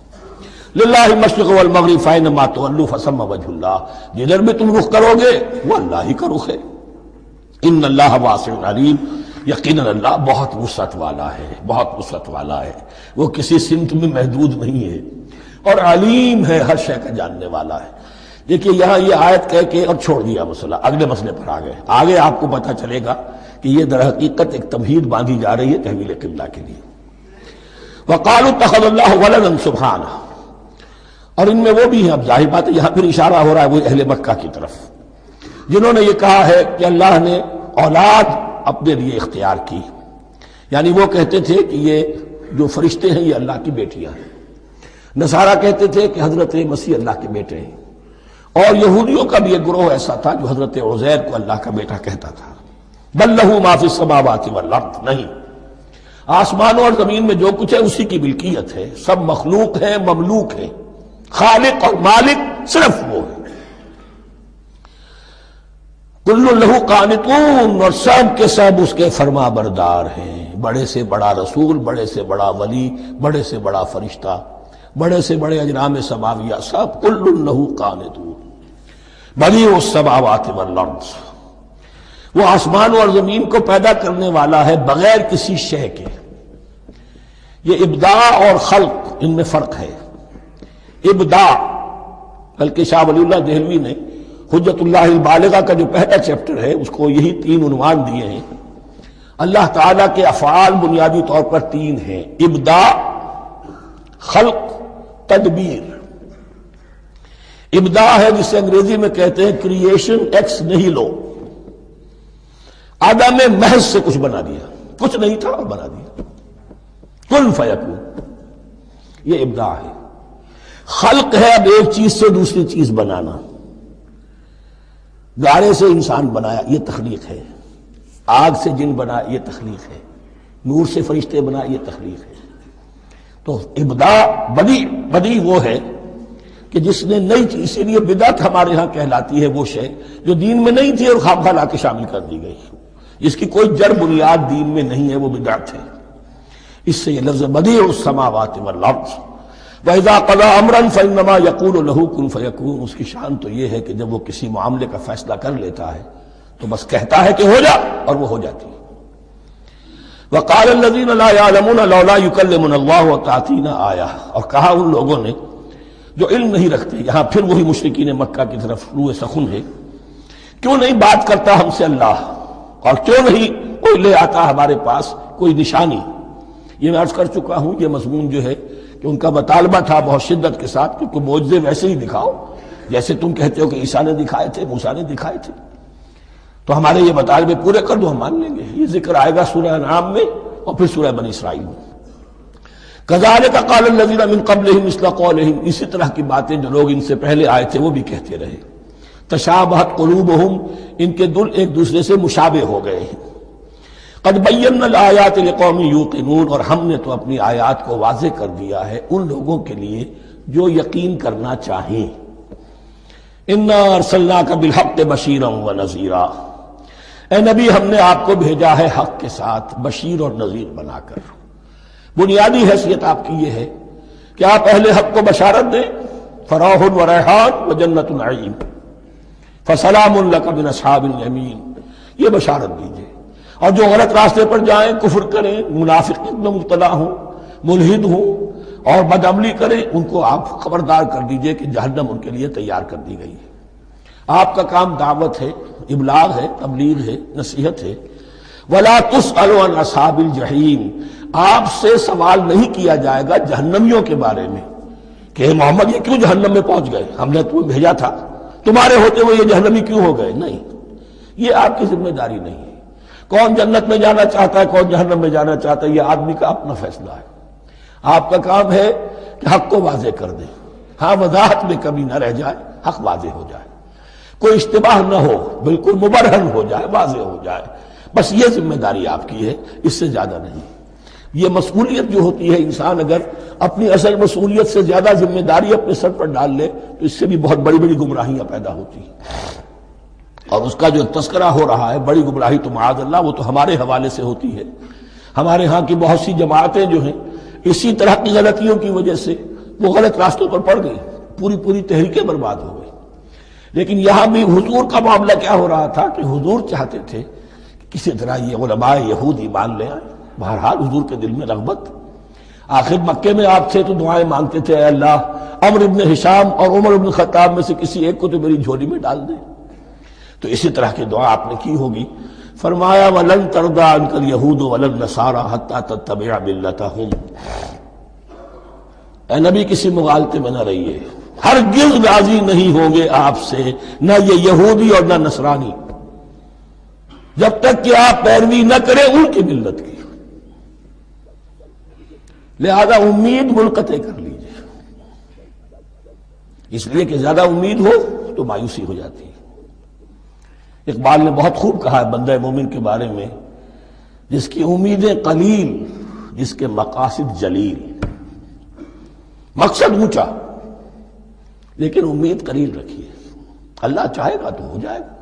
للہ المشرق والمغرب فینما تولوا فثم وجہ اللہ، جدھر بھی تم رخ کرو گے وہ اللہ ہی کا رخ ہے۔ ان اللہ واسع علیم، یقیناً اللہ بہت وسعت والا ہے، بہت وسعت والا ہے، وہ کسی سمت میں محدود نہیں ہے، اور علیم ہے، ہر شے کا جاننے والا ہے۔ دیکھیے یہاں یہ آیت کہہ کے اور چھوڑ دیا مسئلہ، اگلے مسئلے پر آ گئے۔ آگے آپ کو پتہ چلے گا کہ یہ در حقیقت ایک تمہید باندھی جا رہی ہے تحویل قبلہ کے لیے۔ وقالوا اتخذ اللہ ولدا سبحانہ، اور ان میں وہ بھی ہیں، اب ظاہر بات ہے یہاں پھر اشارہ ہو رہا ہے وہ اہل مکہ کی طرف، جنہوں نے یہ کہا ہے کہ اللہ نے اولاد اپنے لیے اختیار کی، یعنی وہ کہتے تھے کہ یہ جو فرشتے ہیں یہ اللہ کی بیٹیاں ہیں، نصارہ کہتے تھے کہ حضرت مسیح اللہ کے بیٹے ہیں، اور یہودیوں کا بھی ایک گروہ ایسا تھا جو حضرت عزیر کو اللہ کا بیٹا کہتا تھا۔ بل لہ ما فی السماوات والارض، نہیں، آسمانوں اور زمین میں جو کچھ ہے اسی کی ملکیت ہے، سب مخلوق ہیں، مملوک ہیں، خالق اور مالک صرف وہ ہے۔ کل لہ قانتون، اور سب کے سب اس کے فرما بردار ہیں، بڑے سے بڑا رسول، بڑے سے بڑا ولی، بڑے سے بڑا فرشتہ، بڑے سے بڑے اجرام سماویہ، سب کل لہ قانتون۔ بدیع السماوات والارض، وہ آسمان اور زمین کو پیدا کرنے والا ہے بغیر کسی شے کے۔ یہ ابداع اور خلق، ان میں فرق ہے۔ ابداع، بلکہ شاہ ولی اللہ دہلوی نے حجت اللہ البالغہ کا جو پہلا چیپٹر ہے اس کو یہی 3 عنوان دیے ہیں۔ اللہ تعالیٰ کے افعال بنیادی طور پر 3 ہیں، ابداع، خلق، تدبیر۔ ابداع ہے جسے انگریزی میں کہتے ہیں کریشن ایکس نہیلو، عدم محض سے کچھ بنا دیا، کچھ نہیں تھا اور بنا دیا، کن فیکون، یہ ابداع ہے۔ خلق ہے اب ایک چیز سے دوسری چیز بنانا، گارے سے انسان بنایا، یہ تخلیق ہے، آگ سے جن بنا، یہ تخلیق ہے، نور سے فرشتے بنا، یہ تخلیق ہے۔ تو ابداع بدیع وہ ہے کہ جس نے نئی چیز، اسی لیے بدعت ہمارے ہاں کہلاتی ہے وہ شے جو دین میں نہیں تھی اور خواہ لا کے شامل کر دی گئی، جس کی کوئی جڑ بنیاد دین میں نہیں ہے، وہ بدعت ہے۔ اس سے یہ لفظ بدیع السماوات والارض، وَإِذَا قَضَىٰ أَمْرًا فَإِنَّمَا يَقُولُ لَهُ كُن فَيَكُونُ، اس کی شان تو یہ ہے کہ جب وہ کسی معاملے کا فیصلہ کر لیتا ہے تو بس کہتا ہے کہ ہو جا، اور وہ ہو جاتی ہے۔ وَقَالَ الَّذِينَ لَا يَعْلَمُونَ لَوْلَا يُكَلِّمُنَا اللَّهُ وَتَأْتِينَا آیَةٌ، اور کہا ان لوگوں نے جو علم نہیں رکھتے، یہاں پھر وہی مشرکین مکہ کی طرف روئے سخن ہے، کیوں نہیں بات کرتا ہم سے اللہ، اور کیوں نہیں کوئی لے آتا ہمارے پاس کوئی نشانی۔ یہ میں عرض کر چکا ہوں، یہ مضمون جو ہے کہ ان کا مطالبہ تھا بہت شدت کے ساتھ کہ کوئی معجزے ویسے ہی دکھاؤ جیسے تم کہتے ہو کہ عیسیٰ نے دکھائے تھے، موسیٰ نے دکھائے تھے، تو ہمارے یہ مطالبے پورے کر دو، ہم مان لیں گے۔ یہ ذکر آئے گا سورہ انعام میں اور پھر سورہ بنی اسرائیل میں۔ کذالک قال الذین من قبلہم مثل قولہم، اسی طرح کی باتیں جو لوگ ان سے پہلے آئے تھے وہ بھی کہتے رہے۔ تشابہت قلوبہم، ان کے دل ایک دوسرے سے مشابہ ہو گئے ہیں۔ قد بینا الآیات لقوم یوقنون، اور ہم نے تو اپنی آیات کو واضح کر دیا ہے ان لوگوں کے لیے جو یقین کرنا چاہیں۔ انا ارسلناک بالحق بشیرا ونذیرا، اے نبی ہم نے آپ کو بھیجا ہے حق کے ساتھ بشیر اور نذیر بنا کر۔ بنیادی حیثیت آپ کی یہ ہے کہ آپ اہل حق کو بشارت دیں، فراح و ریحان و جنت نعیم، فسلام لک من اصحاب الیمین، یہ بشارت دیجیے۔ اور جو غلط راستے پر جائیں، کفر کریں، منافقت میں مبتلا ہوں، ملحد ہوں اور بدعملی کریں، ان کو آپ خبردار کر دیجئے کہ جہنم ان کے لیے تیار کر دی گئی ہے۔ آپ کا کام دعوت ہے، ابلاغ ہے، تبلیغ ہے، نصیحت ہے۔ وَلَا تُسْأَلُ عَنْ أَصْحَابِ الْجَحِيمِ، آپ سے سوال نہیں کیا جائے گا جہنمیوں کے بارے میں کہ محمد یہ کیوں جہنم میں پہنچ گئے، ہم نے تمہیں بھیجا تھا، تمہارے ہوتے ہوئے یہ جہنمی کیوں ہو گئے؟ نہیں، یہ آپ کی ذمہ داری نہیں ہے۔ کون جنت میں جانا چاہتا ہے، کون جہنم میں جانا چاہتا ہے، یہ آدمی کا اپنا فیصلہ ہے۔ آپ کا کام ہے کہ حق کو واضح کر دیں، ہاں وضاحت میں کمی نہ رہ جائے، حق واضح ہو جائے، کوئی اشتباہ نہ ہو، بالکل مبرہن ہو جائے، واضح ہو جائے، بس یہ ذمہ داری آپ کی ہے، اس سے زیادہ نہیں۔ یہ مسئولیت جو ہوتی ہے، انسان اگر اپنی اصل مسئولیت سے زیادہ ذمہ داری اپنے سر پر ڈال لے تو اس سے بھی بہت بڑی بڑی گمراہیاں پیدا ہوتی ہیں، اور اس کا جو تذکرہ ہو رہا ہے بڑی گمراہی تو معاذ اللہ وہ تو ہمارے حوالے سے ہوتی ہے۔ ہمارے ہاں کی بہت سی جماعتیں جو ہیں اسی طرح کی غلطیوں کی وجہ سے وہ غلط راستوں پر پڑ گئی، پوری تحریکیں برباد ہو گئی۔ لیکن یہاں بھی حضور کا معاملہ کیا ہو رہا تھا کہ حضور چاہتے تھے کہ کسی طرح یہ علماء یہود ایمان لے آئے۔ بہرحال حضور کے دل میں رغبت، آخر مکے میں آپ تھے تو دعائیں مانگتے تھے، اے اللہ عمرو بن ہشام اور عمر بن خطاب میں سے کسی ایک کو تو میری جھولی میں ڈال دے۔ تو اسی طرح کی دعا آپ نے کی ہوگی۔ فرمایا وَلَن تَرْضَىٰ عَنكَ الْيَهُودُ وَلَا النَّصَارَىٰ حَتَّىٰ تَتَّبِعَ مِلَّتَهُمْ۔ اے نبی کسی مغالطے میں نہ رہیے، ہرگز راضی نہیں ہوں گے آپ سے نہ یہ یہودی اور نہ نصرانی جب تک کہ آپ پیروی نہ کریں ان کی ملت کی۔ لہذا امید منقطع کر لیجیے، اس لیے کہ زیادہ امید ہو تو مایوسی ہو جاتی ہے۔ اقبال نے بہت خوب کہا ہے بندہ مومن کے بارے میں، جس کی امیدیں قلیل جس کے مقاصد جلیل۔ مقصد اونچا لیکن امید قلیل رکھیے، اللہ چاہے گا تو ہو جائے گا،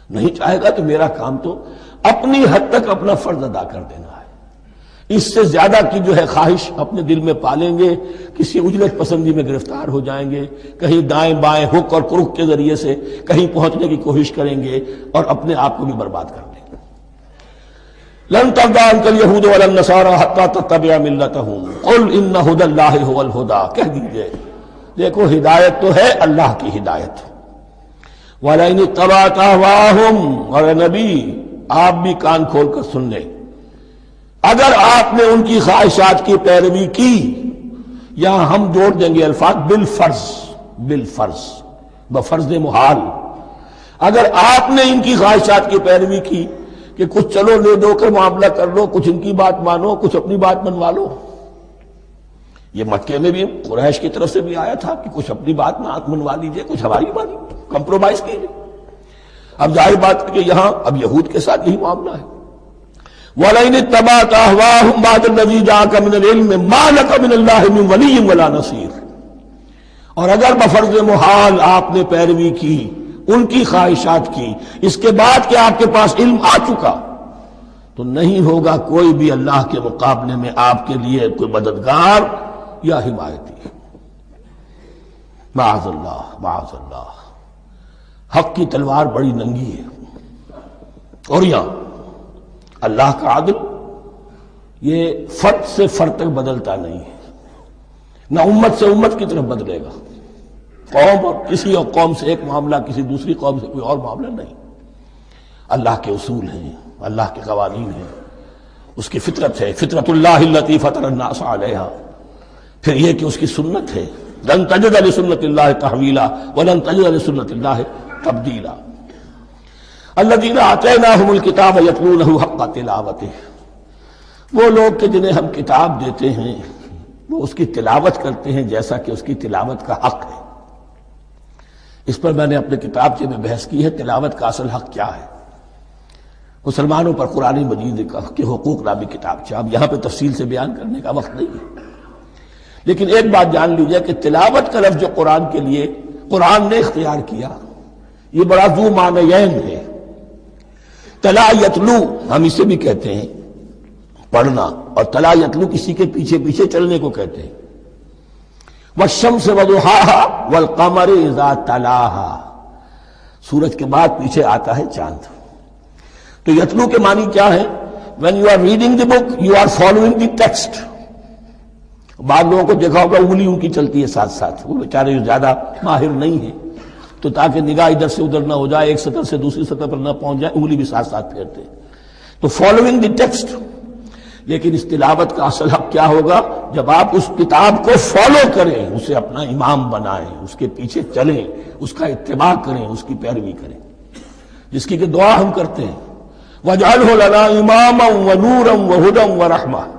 نہیں چاہے گا تو میرا کام تو اپنی حد تک اپنا فرض ادا کر دینا ہے۔ اس سے زیادہ کی جو ہے خواہش اپنے دل میں پالیں گے، کسی اجلت پسندی میں گرفتار ہو جائیں گے، کہیں دائیں بائیں ہک اور کرک کے ذریعے سے کہیں پہنچنے کی کوشش کریں گے اور اپنے آپ کو بھی برباد کر دیں گے۔ لن ترضى عنك اليهود ولا النصارى حتى تتبع ملتهم قل ان هدى الله هو الهدى، کہہ دیجئے دیکھو ہدایت تو ہے اللہ کی ہدایت۔ وَلَئِنِ اتَّبَعْتَ أَهْوَاءَهُمْ، اور نبی آپ بھی کان کھول کر سن لیں، اگر آپ نے ان کی خواہشات کی پیروی کی، یہاں ہم جوڑ دیں گے الفاظ بالفرض بفرض محال، اگر آپ نے ان کی خواہشات کی پیروی کی کہ کچھ چلو لے دو کر معاملہ کر لو، کچھ ان کی بات مانو کچھ اپنی بات منوا لو۔ یہ مکے میں بھی قریش کی طرف سے بھی آیا تھا کہ کچھ اپنی بات منوا لیجئے، کچھ ہماری بات کمپرومائز کیجئے۔ اب ظاہر بات ہے کہ یہاں اب یہود کے ساتھ یہی معاملہ ہے۔ وَلَئِنِ اتَّبَعْتَ أَهْوَاءَهُمْ بَعْدَ الَّذِي جَاءَكَ مِنَ الْعِلْمِ مَا لَكَ مِنَ اللَّهِ مِنْ وَلِيٍّ وَلَا نَصِيرٍ، اور اگر بفرض محال آپ نے پیروی کی ان کی خواہشات کی، اس کے بعد کہ آپ کے پاس علم آ چکا تو نہیں ہوگا کوئی بھی اللہ کے مقابلے میں آپ کے لیے کوئی مددگار یا حمایتی۔ معاذ اللہ معاذ اللہ، حق کی تلوار بڑی ننگی ہے، اور یہاں اللہ کا عدل یہ فرد سے فرد تک بدلتا نہیں ہے، نہ امت سے امت کی طرف بدلے گا، قوم اور کسی اور قوم سے ایک معاملہ کسی دوسری قوم سے کوئی اور معاملہ نہیں۔ اللہ کے اصول ہیں، اللہ کے قوانین ہیں، اس کی فطرت ہے، فطرت اللہ التی فطر الناس علیہا، پھر یہ کہ اس کی سنت ہے، لن تجد لسنت اللہ تحویلا ولن تجد لسنت اللہ تبدیلا۔ الذین آتیناہم الکتاب یتلونہ حق تلاوتہ، وہ لوگ کہ جنہیں ہم کتاب دیتے ہیں وہ اس کی تلاوت کرتے ہیں جیسا کہ اس کی تلاوت کا حق ہے۔ اس پر میں نے اپنے کتابچے میں بحث کی ہے، تلاوت کا اصل حق کیا ہے۔ مسلمانوں پر قرآن مجید کے حقوق نامی کتابچہ، اب یہاں پہ تفصیل سے بیان کرنے کا وقت نہیں ہے، لیکن ایک بات جان لیجئے کہ تلاوت کا لفظ جو قرآن کے لیے قرآن نے اختیار کیا یہ بڑا ذو معنیین ہے۔ تلا یتلو ہم اسے بھی کہتے ہیں پڑھنا، اور تلا یتلو کسی کے پیچھے پیچھے چلنے کو کہتے ہیں۔ والشمس وضحاها والقمر اذا تلاها، سورج کے بعد پیچھے آتا ہے چاند۔ تو یتلو کے معنی کیا ہے؟ when you are reading the book you are following the text۔ بعض لوگوں کو دیکھا ہوگا انگلی ان کی چلتی ہے ساتھ ساتھ، وہ بیچارے جو زیادہ ماہر نہیں ہیں تو تاکہ نگاہ ادھر سے ادھر نہ ہو جائے، ایک سطر سے دوسری سطر پر نہ پہنچ جائے، انگلی بھی ساتھ ساتھ پھیرتے ہیں، تو فالوئنگ دی ٹیکسٹ۔ لیکن اس تلاوت کا اصل حق کیا ہوگا؟ جب آپ اس کتاب کو فالو کریں، اسے اپنا امام بنائیں، اس کے پیچھے چلیں، اس کا اتباع کریں، اس کی پیروی کریں، جس کی کہ دعا ہم کرتے ہیں وَاجْعَلْهُ لَنَا إِمَامًا وَنُورًا وَهُدًى وَرَحْمَةً،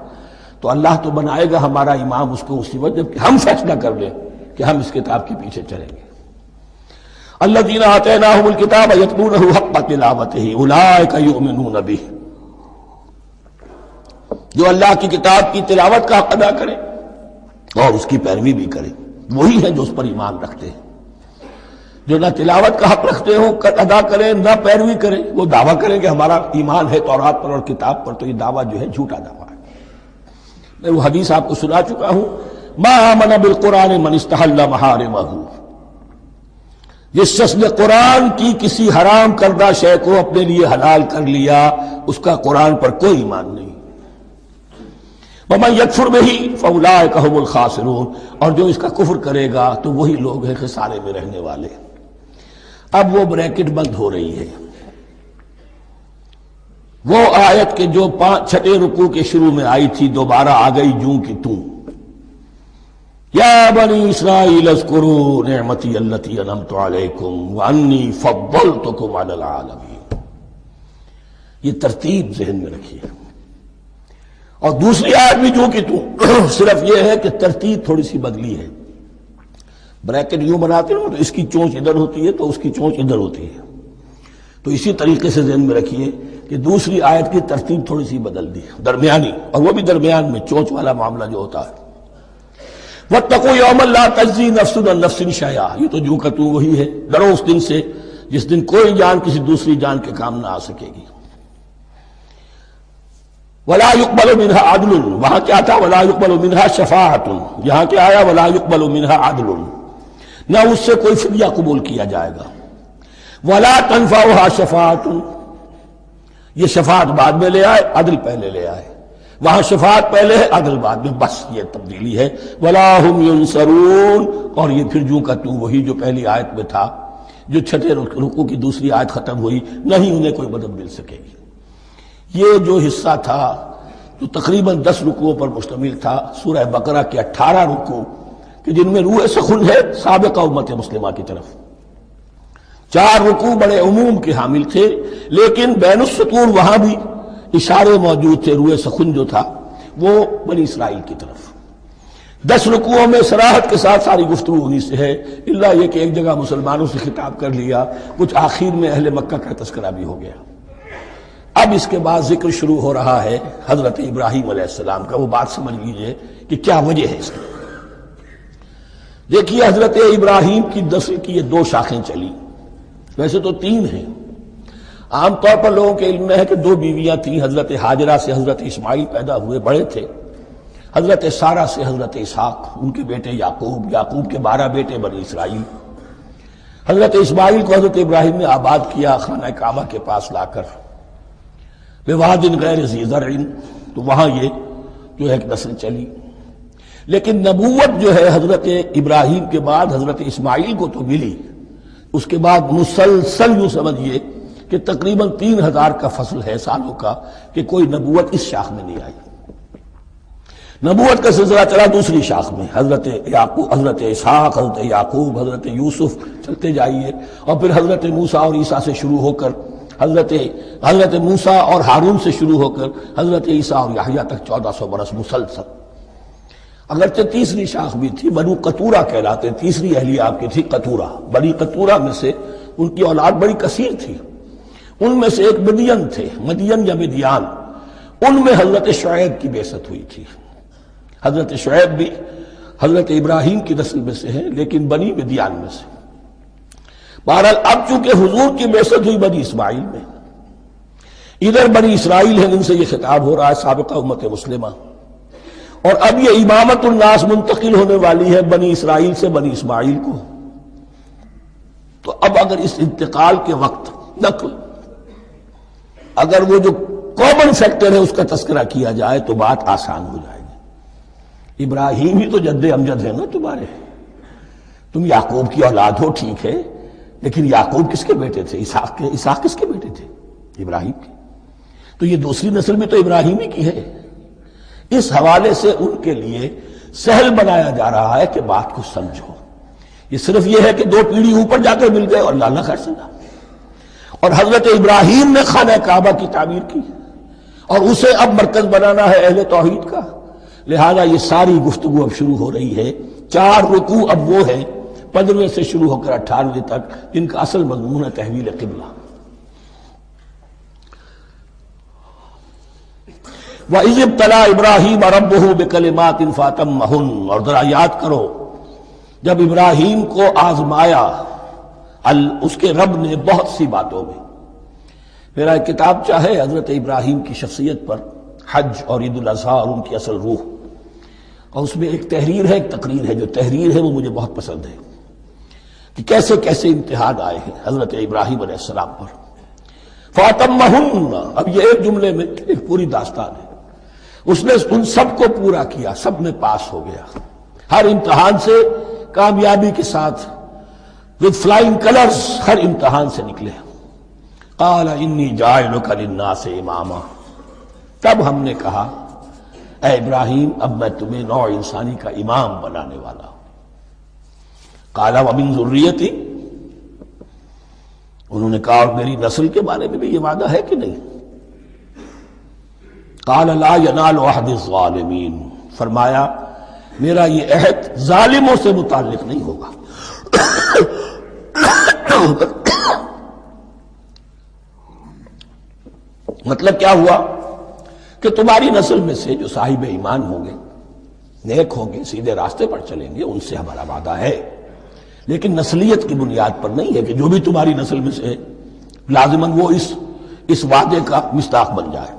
تو اللہ تو بنائے گا ہمارا امام اس کو اسی وقت جب کہ ہم فیصلہ کر لیں کہ ہم اس کتاب کے پیچھے چلیں گے۔ الذین آتیناہم الکتاب یتلونہ حق تلاوتہ اولئک یؤمنون بہ۔ جو اللہ کی کتاب کی تلاوت کا حق ادا کرے اور اس کی پیروی بھی کرے، وہی ہیں جو اس پر ایمان رکھتے ہیں۔ جو نہ تلاوت کا حق رکھتے ہوں ادا کریں، نہ پیروی کریں، وہ دعویٰ کریں کہ ہمارا ایمان ہے تورات پر اور کتاب پر، تو یہ دعویٰ جو ہے جھوٹا دعویٰ ہے۔ میں وہ حدیث آپ کو سنا چکا ہوں، ما آمن بالقرآن من استحل محارمہ، جس شخص نے قرآن کی کسی حرام کردہ شے کو اپنے لیے حلال کر لیا، اس کا قرآن پر کوئی ایمان نہیں۔ وَمَن يَكْفُرْ بِهِ فَأُولَٰئِكَ هُمُ الْخَاسِرُونَ، اور جو اس کا کفر کرے گا تو وہی لوگ ہیں خسارے میں رہنے والے۔ اب وہ بریکٹ بند ہو رہی ہے، وہ آیت کے جو چھٹے رکوع کے شروع میں آئی تھی دوبارہ آ گئی جوں کی توں، یا بنی اسرائیل اذکروا نعمتی التی انعمت علیکم وانی فضلتکم علی العالمین۔ یہ ترتیب ذہن میں رکھیے۔ اور دوسری آیت بھی جو کہ صرف یہ ہے کہ ترتیب تھوڑی سی بدلی ہے۔ بریکٹ یوں بناتے ہیں تو اس کی چونچ ادھر ہوتی ہے تو اس کی چونچ ادھر ہوتی ہے، تو اسی طریقے سے ذہن میں رکھیے کہ دوسری آیت کی ترتیب تھوڑی سی بدل دی درمیانی، اور وہ بھی درمیان میں چونچ والا معاملہ جو ہوتا ہے۔ وَاتَّقُوا يَوْمًا لَا تَجْزِي نَفْسٌ عَن نَفْسٍ شَيْئًا، یہ تو جو کا تو وہی ہے، ڈرو اس دن سے جس دن کوئی جان کسی دوسری جان کے کام نہ آ سکے گی۔ وَلَا يُقْبَلُ مِنْهَا عَدْلٌ، وہاں کیا تھا وَلَا يُقْبَلُ مِنْهَا شَفَاعَةٌ، یہاں کیا آیا وَلَا يُقْبَلُ مِنْهَا عَدْلٌ، نہ اس سے کوئی فدیہ قبول کیا جائے گا۔ وَلَا تَنفَعُهَا شَفَاعَةٌ، یہ شفاعت بعد میں لے آئے، عدل پہلے لے آئے، وہاں شفاعت پہلے ہے عدل بعد میں، بس یہ تبدیلی ہے۔ وَلَا هُمْ يُنصَرُونَ، اور یہ پھر جو کا تو وہی جو پہلی آیت میں تھا، جو چھٹے رکوع کی دوسری آیت ختم ہوئی، نہیں انہیں کوئی مدد مل سکے گی۔ یہ جو حصہ تھا جو تقریباً 10 رکوعوں پر مشتمل تھا، سورہ بقرہ کے 18 رکوع کہ جن میں روح سخن ہے سابقہ امت مسلمہ کی طرف، 4 رکوع بڑے عموم کے حامل تھے، لیکن بین السطور وہاں بھی اشارے موجود تھے، روح سخن جو تھا وہ بنی اسرائیل کی طرف۔ 10 رکوعوں میں صراحت کے ساتھ ساری گفتگو انہی سے ہے، الا یہ کہ ایک جگہ مسلمانوں سے خطاب کر لیا، کچھ آخر میں اہل مکہ کا تذکرہ بھی ہو گیا۔ اب اس کے بعد ذکر شروع ہو رہا ہے حضرت ابراہیم علیہ السلام کا۔ وہ بات سمجھ لیجئے کہ کیا وجہ ہے اس کی۔ دیکھیے حضرت ابراہیم کی نسل کی یہ 2 شاخیں چلی، ویسے تو 3 ہیں۔ عام طور پر لوگوں کے علم میں ہے کہ 2 بیویاں تھیں، حضرت ہاجرہ سے حضرت اسماعیل پیدا ہوئے، بڑے تھے، حضرت سارہ سے حضرت اسحاق، ان کے بیٹے یعقوب، یعقوب کے 12 بیٹے بنی اسرائیل۔ حضرت اسماعیل کو حضرت ابراہیم نے آباد کیا خانہ کعبہ کے پاس لا کر، بواد غیر ذی زرع، تو وہاں یہ جو ہے ایک نسل چلی۔ لیکن نبوت جو ہے حضرت ابراہیم کے بعد حضرت اسماعیل کو تو ملی، اس کے بعد مسلسل یوں سمجھیے کہ تقریباً 3000 کا فصل ہے سالوں کا کہ کوئی نبوت اس شاخ میں نہیں آئی۔ نبوت کا سلسلہ چلا دوسری شاخ میں، حضرت یعقوب، حضرت اسحاق، حضرت یعقوب، حضرت یوسف، چلتے جائیے، اور پھر حضرت موسیٰ اور عیسیٰ سے شروع ہو کر حضرت موسیٰ اور ہارون سے شروع ہو کر حضرت عیسیٰ اور یحییٰ تک 1400 برس مسلسل۔ اگرچہ تیسری شاخ بھی تھی، بنو قطورہ کہلاتے، تیسری اہلیہ آپ کی تھی قطورہ، بنی قطورہ میں سے ان کی اولاد بڑی کثیر تھی، ان میں سے ایک مدین تھے، مدین یا مدیان، ان میں حضرت شعیب کی بعثت ہوئی تھی۔ حضرت شعیب بھی حضرت ابراہیم کی نسل میں سے ہیں، لیکن بنی مدیان میں سے۔ بہرحال اب چونکہ حضور کی بعثت ہوئی بنی اسماعیل میں، ادھر بنی اسرائیل ہیں، ان سے یہ خطاب ہو رہا ہے سابقہ امت مسلمہ، اور اب یہ امامت الناس منتقل ہونے والی ہے بنی اسرائیل سے بنی اسماعیل کو۔ تو اب اگر اس انتقال کے وقت نقل، اگر وہ جو کامن فیکٹر ہے اس کا تذکرہ کیا جائے تو بات آسان ہو جائے گی۔ ابراہیم ہی تو جد امجد ہے نا تمہارے، تم یعقوب کی اولاد ہو، ٹھیک ہے، لیکن یعقوب کس کے بیٹے تھے؟ اسحاق کس کے بیٹے تھے؟ ابراہیم کے۔ تو یہ دوسری نسل بھی تو ابراہیم ہی کی ہے۔ اس حوالے سے ان کے لیے سہل بنایا جا رہا ہے کہ بات کو سمجھو، یہ صرف یہ ہے کہ 2 پیڑھی اوپر جا کر مل گئے اور اللہ خیر سنا۔ اور حضرت ابراہیم نے خانہ کعبہ کی تعمیر کی اور اسے اب مرکز بنانا ہے اہل توحید کا، لہذا یہ ساری گفتگو اب شروع ہو رہی ہے۔ 4 رکوع اب وہ ہے 15 سے شروع ہو کر 18 تک، جن کا اصل مضمون ہے تحویل قبلہ۔ وَإِذِ ابْتَلَىٰ إِبْرَاهِيمَ رَبُّهُ بِكَلِمَاتٍ فَأَتَمَّهُنَّ، اور ذرا یاد کرو جب ابراہیم کو آزمایا اس کے رب نے بہت سی باتوں میں. میرا ایک کتاب چاہے حضرت ابراہیم کی شخصیت پر، حج اور عید الاضحیٰ اور ان کی اصل روح، اور اس میں ایک تحریر ہے ایک تقریر ہے. جو تحریر ہے وہ مجھے بہت پسند ہے کہ کیسے کیسے امتحان آئے ہیں حضرت ابراہیم علیہ السلام پر. فَأَتَمَّهُنَّ، اب یہ ایک جملے میں ایک پوری داستان ہے. اس نے ان سب کو پورا کیا، سب میں پاس ہو گیا، ہر امتحان سے کامیابی کے ساتھ with flying colors ہر امتحان سے نکلے. قال انی جاعلک للناس اماما، تب ہم نے کہا اے ابراہیم اب میں تمہیں نوع انسانی کا امام بنانے والا ہوں. قال ومن ذریتی، انہوں نے کہا اور میری نسل کے بارے میں بھی یہ وعدہ ہے کہ نہیں؟ قال لا ینال عہد الظالمین، فرمایا میرا یہ عہد ظالموں سے متعلق نہیں ہوگا. مطلب کیا ہوا کہ تمہاری نسل میں سے جو صاحب ایمان ہوں گے، نیک ہوں گے، سیدھے راستے پر چلیں گے، ان سے ہمارا وعدہ ہے، لیکن نسلیت کی بنیاد پر نہیں ہے کہ جو بھی تمہاری نسل میں سے لازماً وہ اس وعدے کا مصداق بن جائے.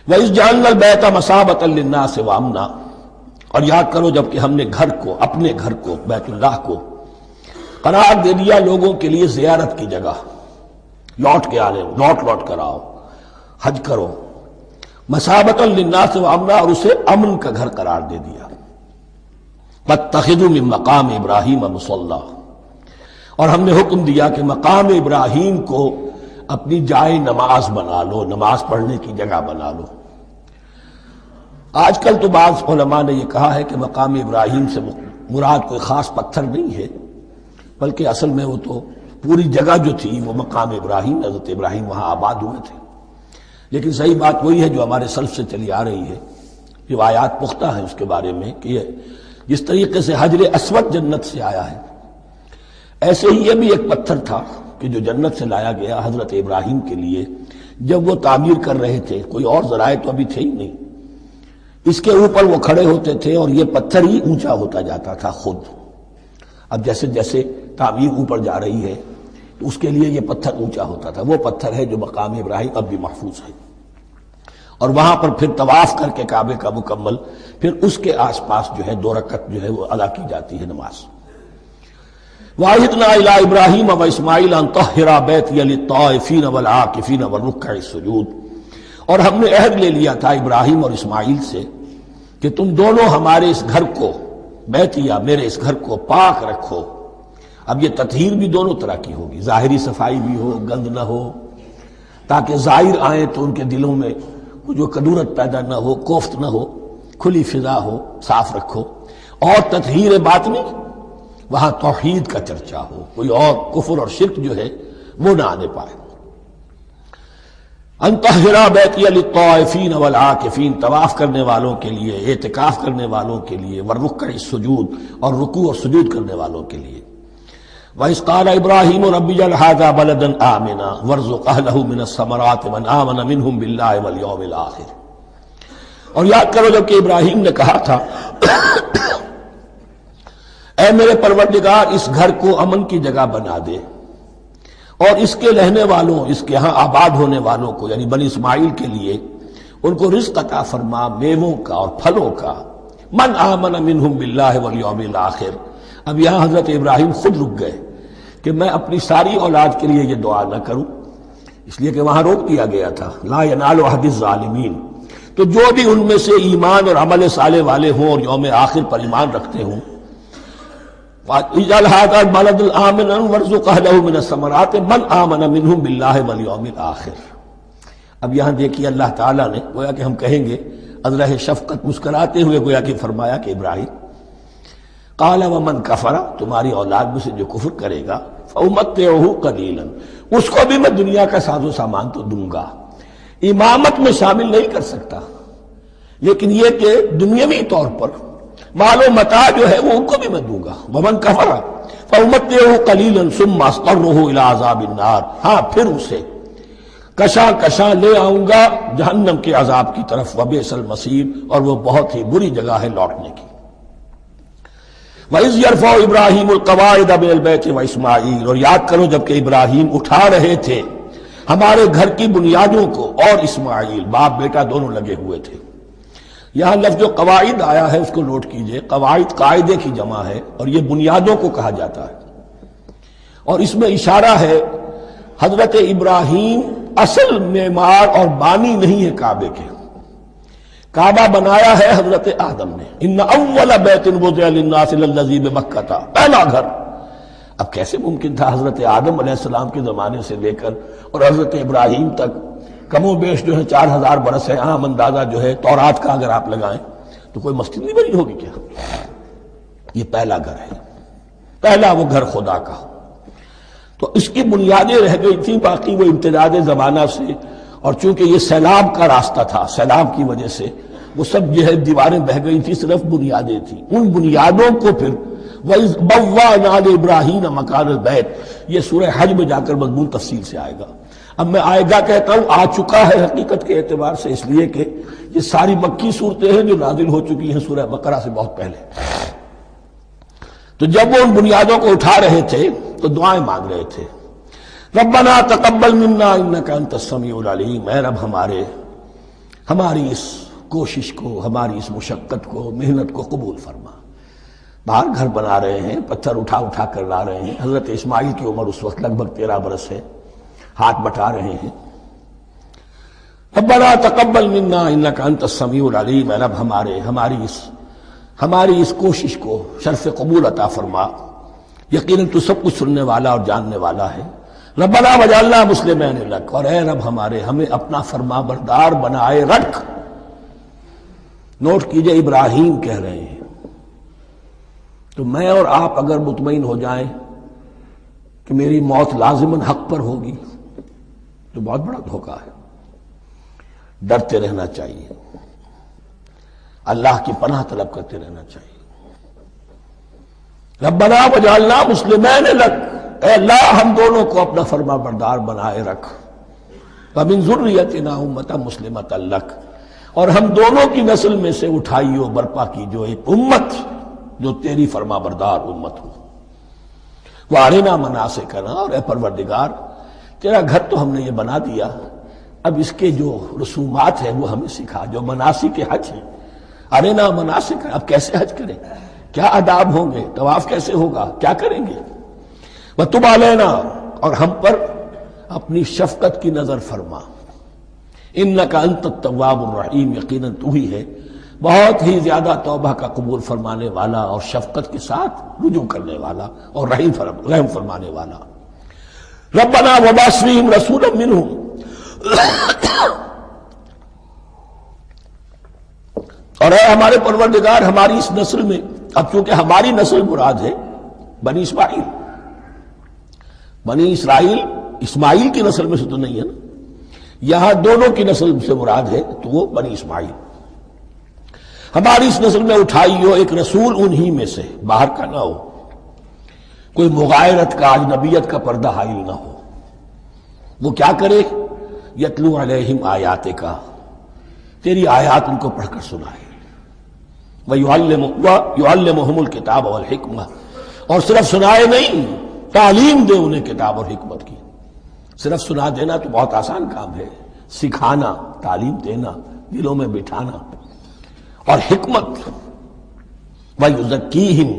وَإِذْ جَعَلْنَا الْبَيْتَ مَثَابَةً لِلنَّاسِ وَأَمْنًا، اور یاد کرو جب کہ ہم نے گھر کو، اپنے گھر کو، بیت اللہ کو قرار دے دیا لوگوں کے لیے زیارت کی جگہ، لوٹ کے آنے، لوٹ کر آؤ، حج کرو. مَثَابَةً لِلنَّاسِ وَأَمْنًا، اور اسے امن کا گھر قرار دے دیا. وَاتَّخِذُوا مِن مَّقَامِ إِبْرَاهِيمَ مُصَلًّى، اور ہم نے حکم دیا کہ مقام ابراہیم کو اپنی جائے نماز بنا لو، نماز پڑھنے کی جگہ بنا لو. آج کل تو بعض علماء نے یہ کہا ہے کہ مقام ابراہیم سے مراد کوئی خاص پتھر نہیں ہے، بلکہ اصل میں وہ تو پوری جگہ جو تھی وہ مقام ابراہیم، حضرت ابراہیم وہاں آباد ہوئے تھے. لیکن صحیح بات وہی ہے جو ہمارے سلف سے چلی آ رہی ہے، روایات پختہ ہیں اس کے بارے میں کہ یہ جس طریقے سے حجر اسود جنت سے آیا ہے، ایسے ہی یہ بھی ایک پتھر تھا کہ جو جنت سے لایا گیا حضرت ابراہیم کے لیے جب وہ تعمیر کر رہے تھے. کوئی اور ذرائع تو ابھی تھے ہی نہیں، اس کے اوپر وہ کھڑے ہوتے تھے اور یہ پتھر ہی اونچا ہوتا جاتا تھا خود. اب جیسے جیسے تعمیر اوپر جا رہی ہے تو اس کے لیے یہ پتھر اونچا ہوتا تھا. وہ پتھر ہے جو مقام ابراہیم اب بھی محفوظ ہے، اور وہاں پر پھر طواف کر کے کعبے کا مکمل، پھر اس کے آس پاس جو ہے 2 رکعت جو ہے وہ ادا کی جاتی ہے نماز. وَعَهِدْنَا إِلَىٰ إِبْرَاهِيمَ وَإِسْمَاعِيلَ أَن طَهِّرَا بَيْتِيَ لِلطَّائِفِينَ وَالْعَاكِفِينَ وَالرُّكَّعِ السُّجُودِ، اور ہم نے عہد لے لیا تھا ابراہیم اور اسماعیل سے کہ تم دونوں ہمارے اس گھر کو، بیتیا میرے اس گھر کو پاک رکھو. اب یہ تطہیر بھی دونوں طرح کی ہوگی، ظاہری صفائی بھی ہو، گند نہ ہو، تاکہ زائر آئیں تو ان کے دلوں میں جو کدورت پیدا نہ ہو، کوفت نہ ہو، کھلی فضا ہو، صاف رکھو. اور تطہیر باطنی، وہاں توحید کا چرچا ہو، کوئی اور کفر اور شرک جو ہے وہ نہ آنے پائے. ان طہرا بیتی للطائفین والعاکفین، طواف کرنے والوں کے لیے، اعتکاف کرنے والوں کے لیے، والرکع السجود، اور رکوع اور سجود کرنے والوں کے لیے. وَإِذْ قَالَ إِبْرَاهِيمُ رَبِّ اجْعَلْ هَٰذَا بَلَدًا آمِنًا وَارْزُقْ أَهْلَهُ مِنَ الثَّمَرَاتِ مَنْ آمَنَ مِنْهُمْ بِاللَّهِ وَالْيَوْمِ الْآخِرِ. اور یاد کرو جب کہ ابراہیم نے کہا تھا اے میرے پروردگار اس گھر کو امن کی جگہ بنا دے، اور اس کے رہنے والوں، اس کے ہاں آباد ہونے والوں کو یعنی بنی اسماعیل کے لیے ان کو رزق عطا فرما، میووں کا اور پھلوں کا. من آمن منہم باللہ والیوم الآخر. اب یہاں حضرت ابراہیم خود رک گئے کہ میں اپنی ساری اولاد کے لیے یہ دعا نہ کروں، اس لیے کہ وہاں روک دیا گیا تھا لا ینال عہد الظالمین. تو جو بھی ان میں سے ایمان اور عمل صالح والے ہوں اور یوم آخر پر ایمان رکھتے ہوں، اجعل هذا البلد آمنا وارزق اهله من الثمرات من آمن منهم بالله واليوم الآخر. اب یہاں دیکھیے اللہ تعالیٰ نے گویا کہ ہم کہیں گے ازرہ شفقت مسکراتے ہوئے گویا کہ فرمایا کہ ابراہیم قال ومن کفر، تمہاری اولاد میں سے جو کفر کرے گا فأمتعه قلیلا، اس کو بھی میں دنیا کا ساز و سامان تو دوں گا. امامت میں شامل نہیں کر سکتا، لیکن یہ کہ دنیاوی طور پر مال و متاع جو ہے وہ ان کو بھی میں دوں گا. ومن کفر فأمتعه قلیلا ثم اضطره الى عذاب النار، ہاں پھر اسے کشاں کشاں لے آؤں گا جہنم کے عذاب کی طرف، وبئس المصیر، اور وہ بہت ہی بری جگہ ہے لوٹنے کی۔ وَإِذْ يَرْفَعُ إِبْرَاهِيمُ الْقَوَاعِدَ مِنَ الْبَيْتِ وَإِسْمَاعِيلُ، اور یاد کرو جب کہ ابراہیم اٹھا رہے تھے ہمارے گھر کی بنیادوں کو، اور اسماعیل، باپ بیٹا دونوں لگے ہوئے تھے۔ یہاں لفظ جو قواعد آیا ہے اس کو نوٹ کیجئے، قواعد قاعدے کی جمع ہے اور یہ بنیادوں کو کہا جاتا ہے، اور اس میں اشارہ ہے حضرت ابراہیم اصل معمار اور بانی نہیں ہے کعبے کے، کعبہ بنایا ہے حضرت آدم نے۔ ان اول بیت وضع للناس للذی بمکہ، پہلا گھر۔ اب کیسے ممکن تھا حضرت آدم علیہ السلام کے زمانے سے لے کر اور حضرت ابراہیم تک کم و بیش جو ہے 4000 برس ہے، عام اندازہ جو ہے تورات کا اگر آپ لگائیں تو کوئی مسجد نہیں بنی ہوگی کیا؟ یہ پہلا گھر ہے، پہلا وہ گھر خدا کا، تو اس کی بنیادیں رہ گئی تھیں، باقی وہ امتداد زمانہ سے، اور چونکہ یہ سیلاب کا راستہ تھا، سیلاب کی وجہ سے وہ سب جو ہے دیواریں بہہ گئی تھی، صرف بنیادیں تھیں۔ ان بنیادوں کو پھر وَإِذْ بَوَّأْنَا لِإِبْرَاهِيمَ مَكَانَ الْبَيْتِ، یہ سورہ حج میں جا کر مضمون تفصیل سے آئے گا۔ اب میں آئے گا کہتا ہوں، آ چکا ہے حقیقت کے اعتبار سے، اس لیے کہ یہ ساری مکی صورتیں ہیں جو نازل ہو چکی ہیں سورہ بقرہ سے بہت پہلے۔ تو جب وہ ان بنیادوں کو اٹھا رہے تھے تو دعائیں مانگ رہے تھے، ربنا تقبل منا انک انت السمیع العلیم، اے رب ہماری اس کوشش کو، ہماری اس مشقت کو، محنت کو قبول فرما۔ باہر گھر بنا رہے ہیں، پتھر اٹھا اٹھا کر لا رہے ہیں، حضرت اسماعیل کی عمر اس وقت لگ بھگ 13 برس ہے، ہاتھ بٹا رہے ہیں۔ ربنا تقبل منا انک انت السمیع العلیم، اے رب ہماری اس کوشش کو شرف قبول عطا فرما، یقیناً تو سب کچھ سننے والا اور جاننے والا ہے۔ ربنا وجعلنا مسلمین لک، اور اے رب ہمیں اپنا فرما بردار بنائے رکھ۔ نوٹ کیجئے ابراہیم کہہ رہے ہیں، تو میں اور آپ اگر مطمئن ہو جائیں کہ میری موت لازماً حق پر ہوگی تو بہت بڑا دھوکہ ہے۔ ڈرتے رہنا چاہیے، اللہ کی پناہ طلب کرتے رہنا چاہیے۔ ربنا وجعلنا مسلمین لک، اے اللہ ہم دونوں کو اپنا فرما بردار بنائے رکھ، ومن ذریتنا امۃ مسلمۃ لک، اور ہم دونوں کی نسل میں سے اٹھائیو برپا کی جو ایک امت جو تیری فرما بردار امت ہو۔ وارنا مناسکنا، اور اے پروردگار تیرا گھر تو ہم نے یہ بنا دیا، اب اس کے جو رسومات ہیں وہ ہمیں سکھا، جو مناسک حج ہیں، ارنا مناسک، اب کیسے حج کریں، کیا آداب ہوں گے، طواف کیسے ہوگا، کیا کریں گے۔ وتب علینا، اور ہم پر اپنی شفقت کی نظر فرما، انک انت التواب الرحیم، یقیناً تو ہی ہے بہت ہی زیادہ توبہ کا قبول فرمانے والا اور شفقت کے ساتھ رجوع کرنے والا اور رحم فرمانے والا۔ ربنا وابعث فیہم رسولا منہم، اور اے ہمارے پروردگار ہماری اس نسل میں، اب چونکہ ہماری نسل مراد ہے بنی اسماعیل، بنی اسرائیل اسماعیل کی نسل میں سے تو نہیں ہے نا، یہاں دونوں کی نسل سے مراد ہے تو وہ بنی اسماعیل۔ ہماری اس نسل میں اٹھائی ہو ایک رسول انہی میں سے، باہر کا نہ ہو، کوئی مغایرت کا، اجنبیت کا پردہ حائل نہ ہو۔ وہ کیا کرے، یتلو علیہم آیاتک، تیری آیات ان کو پڑھ کر سنائے، وَيُعَلِّمُهُمُ الْكِتَابَ وَالْحِکْمَةَ، اور صرف سنائے نہیں، تعلیم دے انہیں کتاب اور حکمت کی۔ صرف سنا دینا تو بہت آسان کام ہے، سکھانا، تعلیم دینا، دلوں میں بٹھانا، اور حکمت، وَيُزَكِّيهِمْ،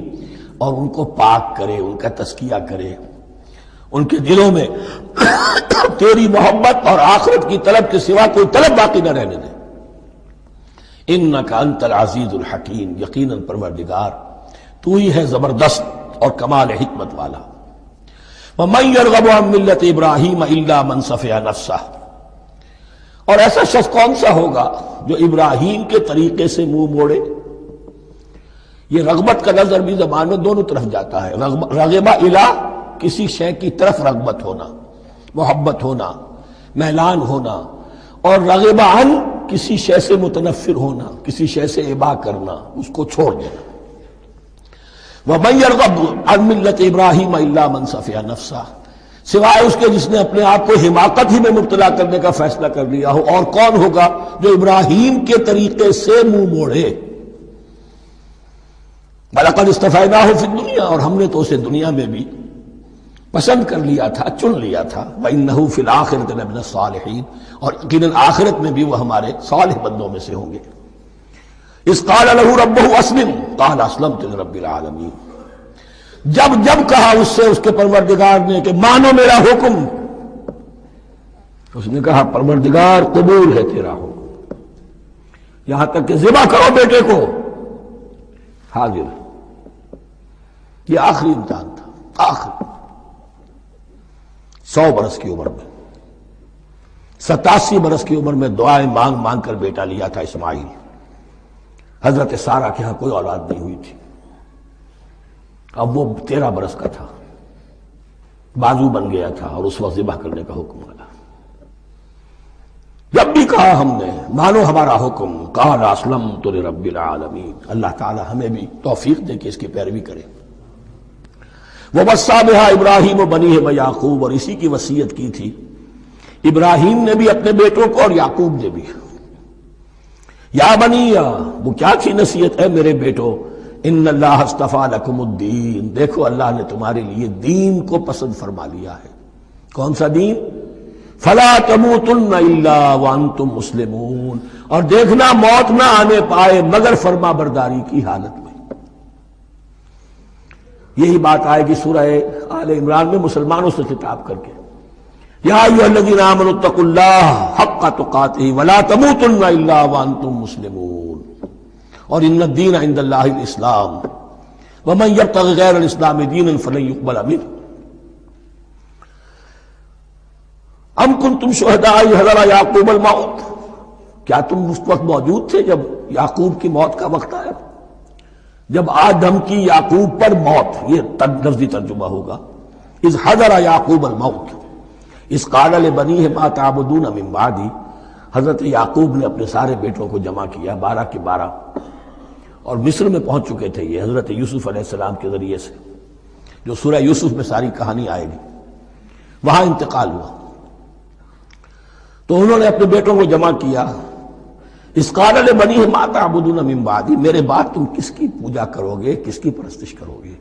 اور ان کو پاک کرے، ان کا تزکیہ کرے، ان کے دلوں میں تیری محبت اور آخرت کی طلب کے سوا کوئی طلب باقی نہ رہنے دے۔ انک انت العزیز الحکیم، یقیناً پروردگار تو ہی ہے زبردست اور کمال حکمت والا۔ وَمَن يَرْغَبُ عَن مِّلَّةِ إِبْرَاهِيمَ إِلَّا مَن سَفِهَ نَفْسَهُ، اور ایسا شخص کون سا ہوگا جو ابراہیم کے طریقے سے منہ موڑے۔ یہ رغبت کا نظر بھی زبان میں دونوں طرف جاتا ہے، رغبہ الہ، کسی شے کی طرف رغبت ہونا، محبت ہونا، میلان ہونا، اور رغبہ عن، کسی شے سے متنفر ہونا، کسی شے سے ابا کرنا، اس کو چھوڑ دینا۔ وَمَن يَرْغَبُ عَن مِّلَّةِ إِبْرَاهِيمَ إِلَّا مَن سَفِهَ نَفْسَهُ، سوائے اس کے جس نے اپنے آپ کو حماقت ہی میں مبتلا کرنے کا فیصلہ کر لیا ہو. اور کون ہوگا جو ابراہیم کے طریقے سے منہ موڑے؟ وَلَقَدِ اصْطَفَيْنَاهُ فِي الدُّنْيَا، اور ہم نے تو اسے دنیا میں بھی پسند کر لیا تھا، چن لیا تھا. وَإِنَّهُ فِي الْآخِرَةِ لَمِنَ الصَّالِحِينَ، اور یقیناً آخرت میں بھی وہ ہمارے صالح بندوں میں سے ہوں گے. اذ قال له ربه اسلم قال اسلمت لرب العالمین، جب کہا اس سے اس کے پروردگار نے کہ مانو میرا حکم، اس نے کہا پروردگار قبول ہے تیرا حکم، یہاں تک کہ ذبح کرو بیٹے کو، حاضر. یہ آخری امتحان تھا، آخری. 100 برس کی عمر میں، 87 برس کی عمر میں دعائیں مانگ مانگ کر بیٹا لیا تھا اسماعیل. حضرت سارہ کے ہاں کوئی اولاد نہیں ہوئی تھی. اب وہ 13 برس کا تھا، بازو بن گیا تھا، اور اس وقت ذبح کرنے کا حکم آیا. جب بھی کہا ہم نے مانو ہمارا حکم، قال اسلمت لرب العالمین. اللہ تعالی ہمیں بھی توفیق دے کہ اس کی پیروی کریں. وَوَصَّىٰ بِهَا إِبْرَاهِيمُ بَنِيهِ وَيَعْقُوبُ، اور اسی کی وصیت کی تھی ابراہیم نے بھی اپنے بیٹوں کو اور یعقوب نے بھی. یا بنیا، وہ کیا تھی نصیحت؟ ہے میرے بیٹو، ان اللہ اصطفیٰ لکم الدین، دیکھو اللہ نے تمہارے لیے دین کو پسند فرما لیا ہے. کون سا دین؟ فلا تموتن الا وانتم مسلمون، اور دیکھنا موت نہ آنے پائے مگر فرما برداری کی حالت میں. یہی بات آئے گی سورہ آل عمران میں مسلمانوں سے خطاب کر کے، یا ایھا الذین آمنوا اتقوا اللہ حق تقاتہ ولا تموتن الا وانتم مسلمون، اور ان الدین عند اللہ الاسلام ومن یبتغ غیر الاسلام دینا فلن یقبل منہ. ام کنتم شہداء اذ حضر یعقوب الموت، کیا تم اس وقت موجود تھے جب یعقوب کی موت کا وقت آیا؟ جب آدم کی یعقوب پر موت، یہ لفظی ترجمہ ہوگا. اذ حضر یعقوب الموت اذ قال لبنیہ ما تعبدون من بعدی، حضرت یعقوب نے اپنے سارے بیٹوں کو جمع کیا، 12 کے 12، اور مصر میں پہنچ چکے تھے یہ حضرت یوسف علیہ السلام کے ذریعے سے، جو سورہ یوسف میں ساری کہانی آئے گی. وہاں انتقال ہوا تو انہوں نے اپنے بیٹوں کو جمع کیا. اذ قال لبنیہ ما تعبدون من بعدی، میرے بعد تم کس کی پوجا کرو گے، کس کی پرستش کرو گے؟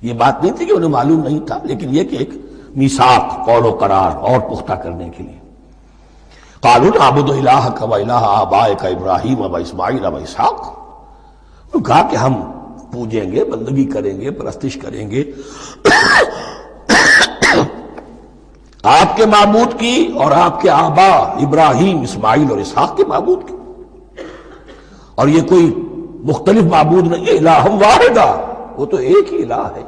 یہ بات نہیں تھی کہ انہیں معلوم نہیں تھا، لیکن یہ کہ ایک میثاق، قول و قرار اور پختہ کرنے کے لیے. قالوا نعبد الہک و الہ آبائک ابراہیم و اسماعیل و اسحاق، کہا کہ ہم پوجیں گے، بندگی کریں گے، پرستش کریں گے آپ کے معبود کی اور آپ کے آبا ابراہیم، اسماعیل اور اسحاق کے معبود کی. اور یہ کوئی مختلف معبود نہیں ہے، الہ واحدہ، وہ تو ایک ہی الہ ہے.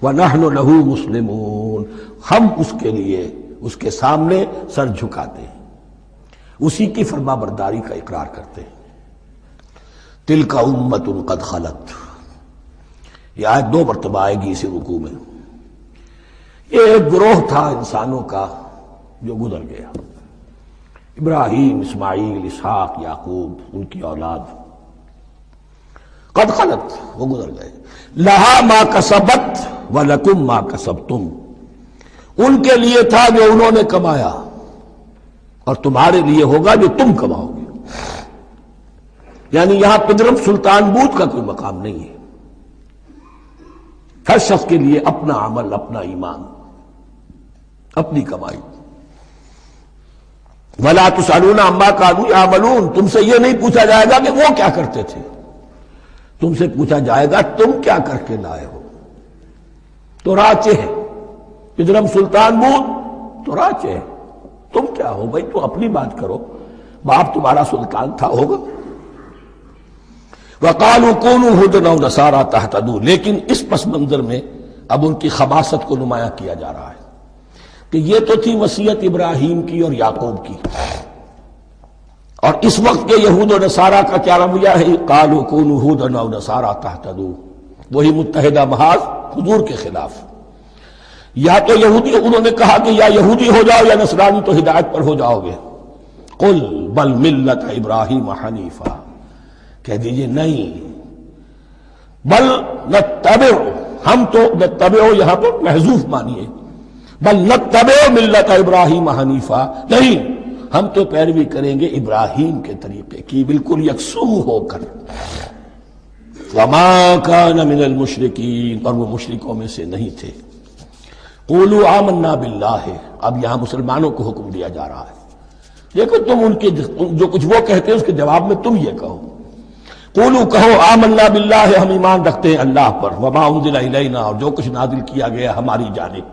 وَنَحْنُ لَهُ مُسْلِمُونَ، ہم اس کے لیے اس کے سامنے سر جھکاتے ہیں، اسی کی فرما برداری کا اقرار کرتے ہیں. تِلْكَ أُمَّةٌ قَدْ خَلَتْ، یہ آیت 2 مرتبہ آئے گی اسی رکوع میں. یہ ایک گروہ تھا انسانوں کا جو گزر گیا، ابراہیم، اسماعیل، اسحاق، یعقوب، ان کی اولاد. قد خلت، وہ گزر گئے. لہا ما کسبت ولکم ما کسبتم، ان کے لیے تھا جو انہوں نے کمایا، اور تمہارے لیے ہوگا جو تم کماؤ گے. یعنی یہاں پدرم سلطان بود کا کوئی مقام نہیں ہے. ہر شخص کے لیے اپنا عمل، اپنا ایمان، اپنی کمائی. وَلَا تُسْأَلُونَ عَمَّا كَانُوا يَعْمَلُونَ، تم سے یہ نہیں پوچھا جائے گا کہ وہ کیا کرتے تھے، تم سے پوچھا جائے گا تم کیا کر کے لائے ہو. تو راچے ہے پدرم سلطان بود، تو راچے ہے. تم کیا ہو بھائی، تو اپنی بات کرو، باپ تمہارا سلطان تھا، ہوگا. وَقَالُوا كُونُوا هُودًا أَوْ نَصَارَىٰ تَهْتَدُوا، لیکن اس پس منظر میں اب ان کی خباثت کو نمایاں کیا جا رہا ہے کہ یہ تو تھی وصیت ابراہیم کی اور یعقوب کی، اور اس وقت کے یہود و نصارہ کا کیا رویہ ہے؟ قَالُوا كُونُوا هُودًا أَوْ نَصَارَىٰ تَهْتَدُوا، وہی متحدہ محاذ حضور کے خلاف. یا تو یہودی، انہوں نے کہا کہ یا یہودی ہو جاؤ یا نصرانی تو ہدایت پر ہو جاؤ گے. قُلْ بَلْ مِلَّةَ إِبْرَاهِيمَ حَنِيفًا، کہہ دیجئے نہیں، بل نتبع، ہم تو نتبع یہاں پر محذوف مانیے، بل نتبع ملت ابراہیم حنیفا، نہیں ہم تو پیروی کریں گے ابراہیم کے طریقے کی بالکل یکسو ہو کر. وما کان من المشرکین، اور وہ مشرکوں میں سے نہیں تھے. قولوا آمنا باللہ، اب یہاں مسلمانوں کو حکم دیا جا رہا ہے. دیکھو تم ان کے جو کچھ وہ کہتے ہیں اس کے جواب میں تم یہ کہو، قولوا کہو آمنا باللہ، ہم ایمان رکھتے ہیں اللہ پر، وما انزل الینا، اور جو کچھ نازل کیا گیا ہماری جانب،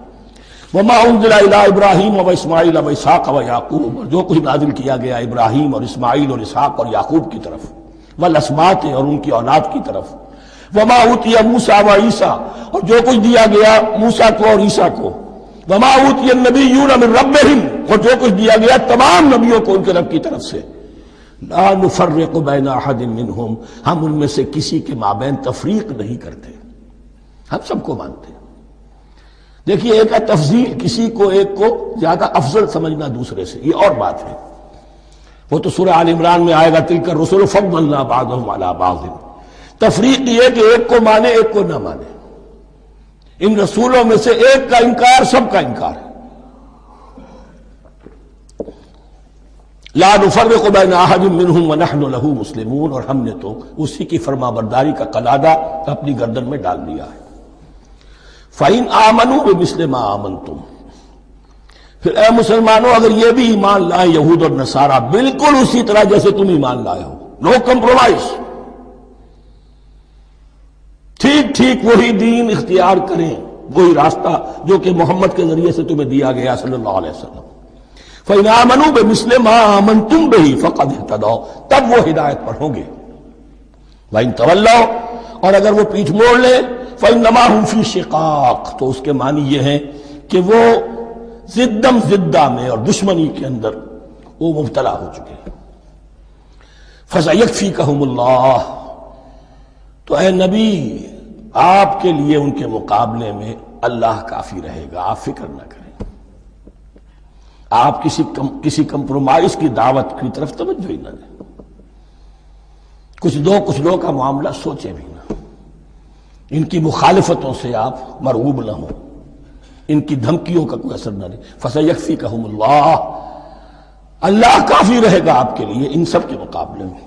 وما انزل الی ابراہیم و اسماعیل و اسحاق و یعقوب، اور جو کچھ نازل کیا گیا ابراہیم اور اسماعیل اور اسحاق اور یعقوب کی طرف، والاسباط، اور ان کی اولاد کی طرف، وما اوتی موسیٰ و عیسیٰ، اور جو کچھ دیا گیا موسیٰ کو اور عیسیٰ کو، وما اوتی النبیون من ربہم، اور جو کچھ دیا گیا تمام نبیوں کو ان کے رب کی طرف سے. لا نفرق بین احد منہم، ہم ان میں سے کسی کے مابین تفریق نہیں کرتے، ہم سب کو مانتے ہیں. دیکھیے ایک ہے تفضیل، کسی کو ایک کو زیادہ افضل سمجھنا دوسرے سے، یہ اور بات ہے. وہ تو سورہ آل عمران میں آئے گا تلک الرسل فضلنا بعضهم علی بعض. تفریق یہ کہ ایک کو مانے ایک کو نہ مانے. ان رسولوں میں سے ایک کا انکار سب کا انکار ہے. لا نفرق بین احد منہم ونحن له مسلمون، اور ہم نے تو اسی کی فرما برداری کا قلادہ اپنی گردن میں ڈال دیا ہے. فَإِنْ آمَنُوا بِمِثْلِ مَا آمَنْتُمْ، پھر اے مسلمانوں اگر یہ بھی ایمان لائیں یہود اور نصارہ بالکل اسی طرح جیسے تم ایمان لائے ہو، نو کمپرومائز، ٹھیک ٹھیک وہی دین اختیار کریں، وہی راستہ جو کہ محمد کے ذریعے سے تمہیں دیا گیا صلی اللہ علیہ وسلم. فَإِنْ آمَنُوا بِمِثْلِ مَا آمَنْتُمْ بِهِ فَقَدْ اهْتَدَوْا، تب وہ ہدایت پر ہوں گے. وَإِنْ تَوَلَّوْا، اور اگر وہ پیٹھ موڑ لیں، فَإِنَّمَا هُمْ فِي شِقَاقٍ، تو اس کے معنی یہ ہے کہ وہ زدم زدہ میں اور دشمنی کے اندر وہ مبتلا ہو چکے ہیں. فَسَيَكْفِيكَهُمُ اللَّهُ، تو اے نبی آپ کے لیے ان کے مقابلے میں اللہ کافی رہے گا، آپ فکر نہ کریں. آپ کسی کمپرومائز کی دعوت کی طرف توجہ ہی نہ دیں. کچھ دو کا معاملہ سوچیں بھی نہ، ان کی مخالفتوں سے آپ مرعوب نہ ہوں، ان کی دھمکیوں کا کوئی اثر نہ دے. فَسَيَكْفِيكَهُمُ اللَّهُ، اللہ کافی رہے گا آپ کے لیے ان سب کے مقابلے میں.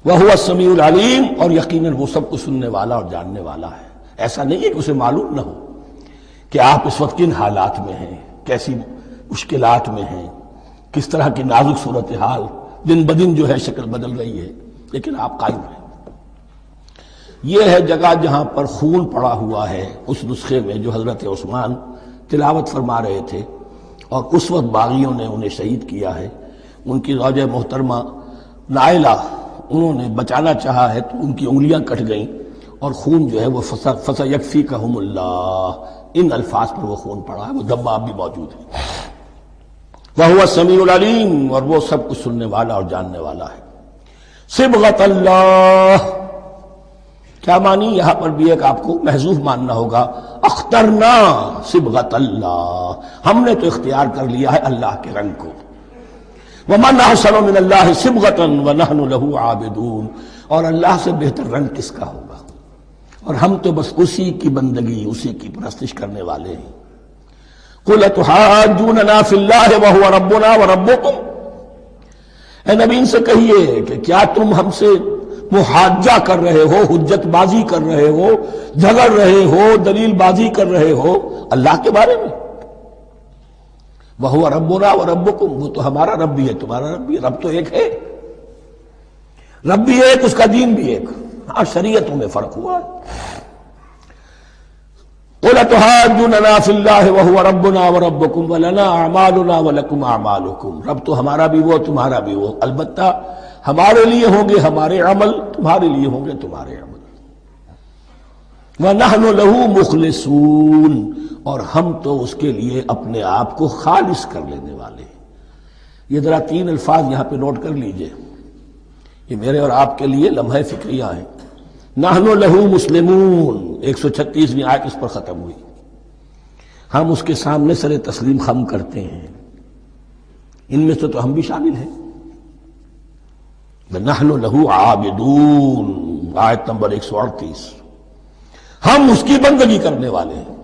وَهُوَ السَّمِيعُ الْعَلِيمُ، اور یقیناً وہ سب کو سننے والا اور جاننے والا ہے. ایسا نہیں ہے کہ اسے معلوم نہ ہو کہ آپ اس وقت کن حالات میں ہیں، کیسی مشکلات میں ہیں، کس طرح کی نازک صورتحال دن بدن جو ہے شکل بدل رہی ہے، لیکن آپ قائم رہیں. یہ ہے جگہ جہاں پر خون پڑا ہوا ہے اس نسخے میں جو حضرت عثمان تلاوت فرما رہے تھے، اور اس وقت باغیوں نے انہیں شہید کیا ہے. ان کی زوجہ محترمہ نائلہ، انہوں نے بچانا چاہا ہے تو ان کی انگلیاں کٹ گئیں، اور خون جو ہے وہ فَسَيَكْفِيكَهُمُ اللَّهُ، ان الفاظ پر وہ خون پڑا ہے، وہ دم اب بھی موجود ہے. وَهُوَ السَّمِيعُ الْعَلِيمُ، اور وہ سب کچھ سننے والا اور جاننے والا ہے. صبغۃ اللہ، کیا معنی یہاں پر بھی ایک آپ کو محذوف ماننا ہوگا. اخترنا صبغۃ اللہ، ہم نے تو اختیار کر لیا ہے اللہ کے رنگ کو. وَمَنْ أَحْسَنُ مِنَ اللَّهِ صِبْغَةً وَنَحْنُ لَهُ عَابِدُونَ، اور اللہ سے بہتر رنگ کس کا ہوگا، اور ہم تو بس اسی کی بندگی، اسی کی پرستش کرنے والے ہیں. قُلْ أَتُحَاجُّونَنَا فِي اللَّهِ وَهُوَ رَبُّنَا وَرَبُّكُمْ، اے نبی ان سے کہیے کہ کیا تم ہم سے محاجہ کر رہے ہو، حجت بازی کر رہے ہو، جھگڑ رہے ہو، دلیل بازی کر رہے ہو اللہ کے بارے میں. وَهُوَ رَبُّنَا وَرَبُّكُمْ، وہ تو ہمارا رب بھی ہے تمہارا رب بھی ہے. رب تو ایک ہے، رب بھی ایک، اس کا دین بھی ایک. ہاں شریعتوں میں فرق ہوا ہے. قُلْ أَتُحَاجُّونَنَا فِي اللَّهِ وَهُوَ رَبُّنَا وَرَبُّكُمْ وَلَنَا أَعْمَالُنَا وَلَكُمْ أَعْمَالُكُمْ، رب تو ہمارا بھی وہ تمہارا بھی وہ، البتہ ہمارے لیے ہوں گے ہمارے عمل، تمہارے لیے ہوں گے تمہارے عمل. وَنَحْنُ لَهُ مُخْلِصُونَ، اور ہم تو اس کے لیے اپنے آپ کو خالص کر لینے والے ہیں. یہ ذرا 3 الفاظ یہاں پہ نوٹ کر لیجئے، یہ میرے اور آپ کے لیے لمحہ فکریہ ہیں. نحن لہو مسلمون، 136ویں آیت اس پر ختم ہوئی. ہم اس کے سامنے سر تسلیم خم کرتے ہیں، ان میں سے تو ہم بھی شامل ہیں. نحن لہو عابدون، آیت نمبر 138. ہم اس کی بندگی کرنے والے ہیں،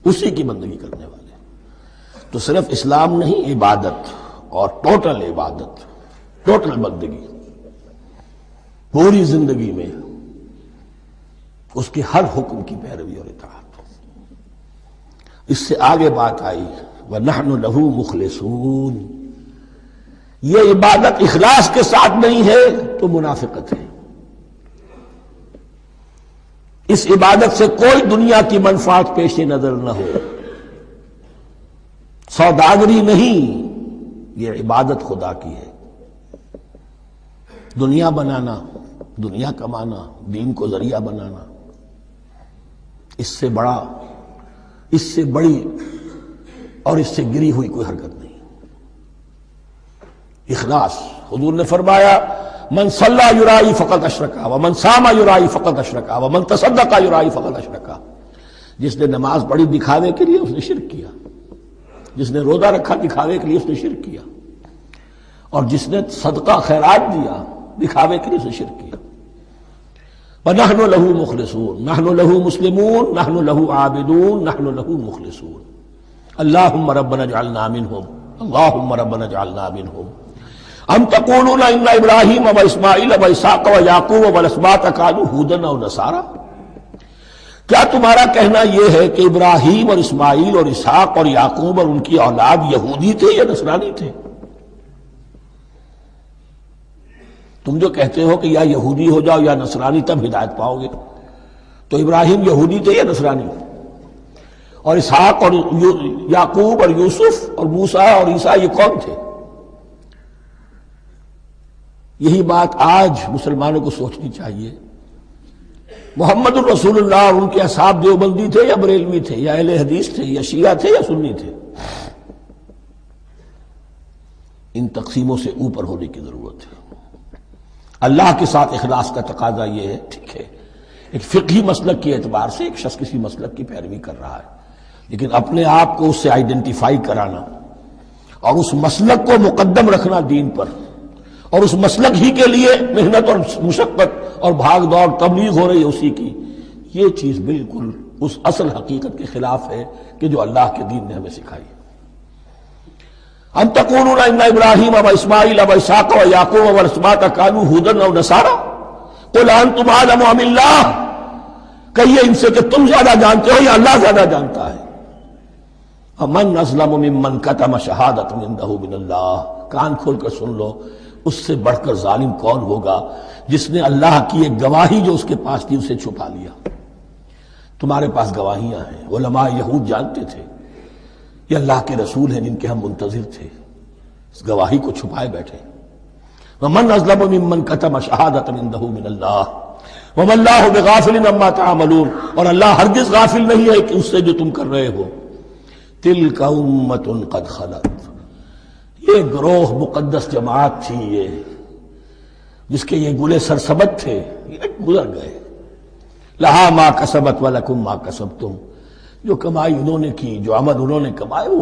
اسی کی بندگی کرنے والے ہیں. تو صرف اسلام نہیں، عبادت اور ٹوٹل عبادت، ٹوٹل بندگی، پوری زندگی میں اس کے ہر حکم کی پیروی اور اطاعت۔ اس سے آگے بات آئی وَنَحْنُ لَهُ مُخْلِصُونَ، یہ عبادت اخلاص کے ساتھ نہیں ہے تو منافقت ہے۔ اس عبادت سے کوئی دنیا کی منفعت پیش نظر نہ ہو، سوداگری نہیں، یہ عبادت خدا کی ہے۔ دنیا بنانا، دنیا کمانا، دین کو ذریعہ بنانا، اس سے بڑی اور اس سے گری ہوئی کوئی حرکت نہیں۔ اخلاص، حضور نے فرمایا من صلی یرائی فقط اشرکا ومن صام یرائی فقط اشرکا ومن تصدق یرائی فقط اشرکا، جس نے نماز پڑھی دکھاوے کے لیے اس نے شرک کیا، جس نے روزہ رکھا دکھاوے کے لیے اس نے شرک کیا، اور جس نے صدقہ خیرات دیا دکھاوے کے لیے اس نے شرک کیا۔ وَنَحْنُ لَهُ مُخْلِصُونَ، نَحْنُ لَهُ مُسْلِمُونَ، نَحْنُ لَهُ عَابِدُونَ، نَحْنُ لَهُ مُخْلِصُونَ۔ اللهم ربنا اجعلنا منهم، اللهم ربنا اجعلنا منهم۔ ام تقولون ان ابراہیم واسماعیل واسحاق ویعقوب والاسباط كانوا هودا او نصارا، کیا تمہارا کہنا یہ ہے کہ ابراہیم اور اسماعیل اور اسحاق اور یعقوب اور ان کی اولاد یہودی تھے یا نصرانی تھے؟ تم جو کہتے ہو کہ یا یہودی ہو جاؤ یا نصرانی تب ہدایت پاؤ گے، تو ابراہیم یہودی تھے یا نصرانی؟ اور اسحاق اور یعقوب اور یوسف اور موسیٰ اور عیسیٰ یہ کون تھے؟ یہی بات آج مسلمانوں کو سوچنی چاہیے۔ محمد الرسول اللہ اور ان کے اصحاب دیوبندی تھے یا بریلوی تھے یا اہل حدیث تھے یا شیعہ تھے یا سنی تھے؟ ان تقسیموں سے اوپر ہونے کی ضرورت ہے۔ اللہ کے ساتھ اخلاص کا تقاضا یہ ہے، ٹھیک ہے ایک فقہی مسلک کے اعتبار سے ایک شخص کسی مسلک کی پیروی کر رہا ہے، لیکن اپنے آپ کو اس سے آئیڈینٹیفائی کرانا اور اس مسلک کو مقدم رکھنا دین پر، اور اس مسلک ہی کے لیے محنت اور مشقت اور بھاگ دوڑ تبلیغ ہو رہی ہے اسی کی، یہ چیز بالکل اس اصل حقیقت کے خلاف ہے کہ جو اللہ کے دین نے ہمیں سکھائی ہے۔ ام تقولون ان ابراہیم و اسماعیل و اسحاق و یعقوب والاسباط كانوا هودا او نصارا قل انتم اعلم ام اللہ، کہیے ان سے کہ تم زیادہ جانتے ہو یا اللہ زیادہ جانتا ہے۔ ومن اظلم ممن كتم شہادۃ عنده من اللہ، کان کھول کر سن لو، اس سے بڑھ کر ظالم کون ہوگا جس نے اللہ کی ایک گواہی جو اس کے پاس تھی اسے چھپا لیا۔ تمہارے پاس گواہیاں ہیں، علماء یہود جانتے تھے یہ اللہ کے رسول ہیں جن کے ہم منتظر تھے، اس گواہی کو چھپائے بیٹھے۔ ومن اظلم ممن كتم شہادۃ عنده من اللہ وما اللہ بغافل عما تعملون، اور اللہ ہرگز غافل نہیں ہے کہ اس سے جو تم کر رہے ہو۔ تلک امۃ قد خلت، یہ گروہ مقدس جماعت تھی یہ جس کے یہ گلے سرسبد تھے، یہ گزر گئے۔ لہا ما کسبت ولکم ما کسبتم، جو کمائی انہوں نے کی، جو عمل انہوں نے کمائے وہ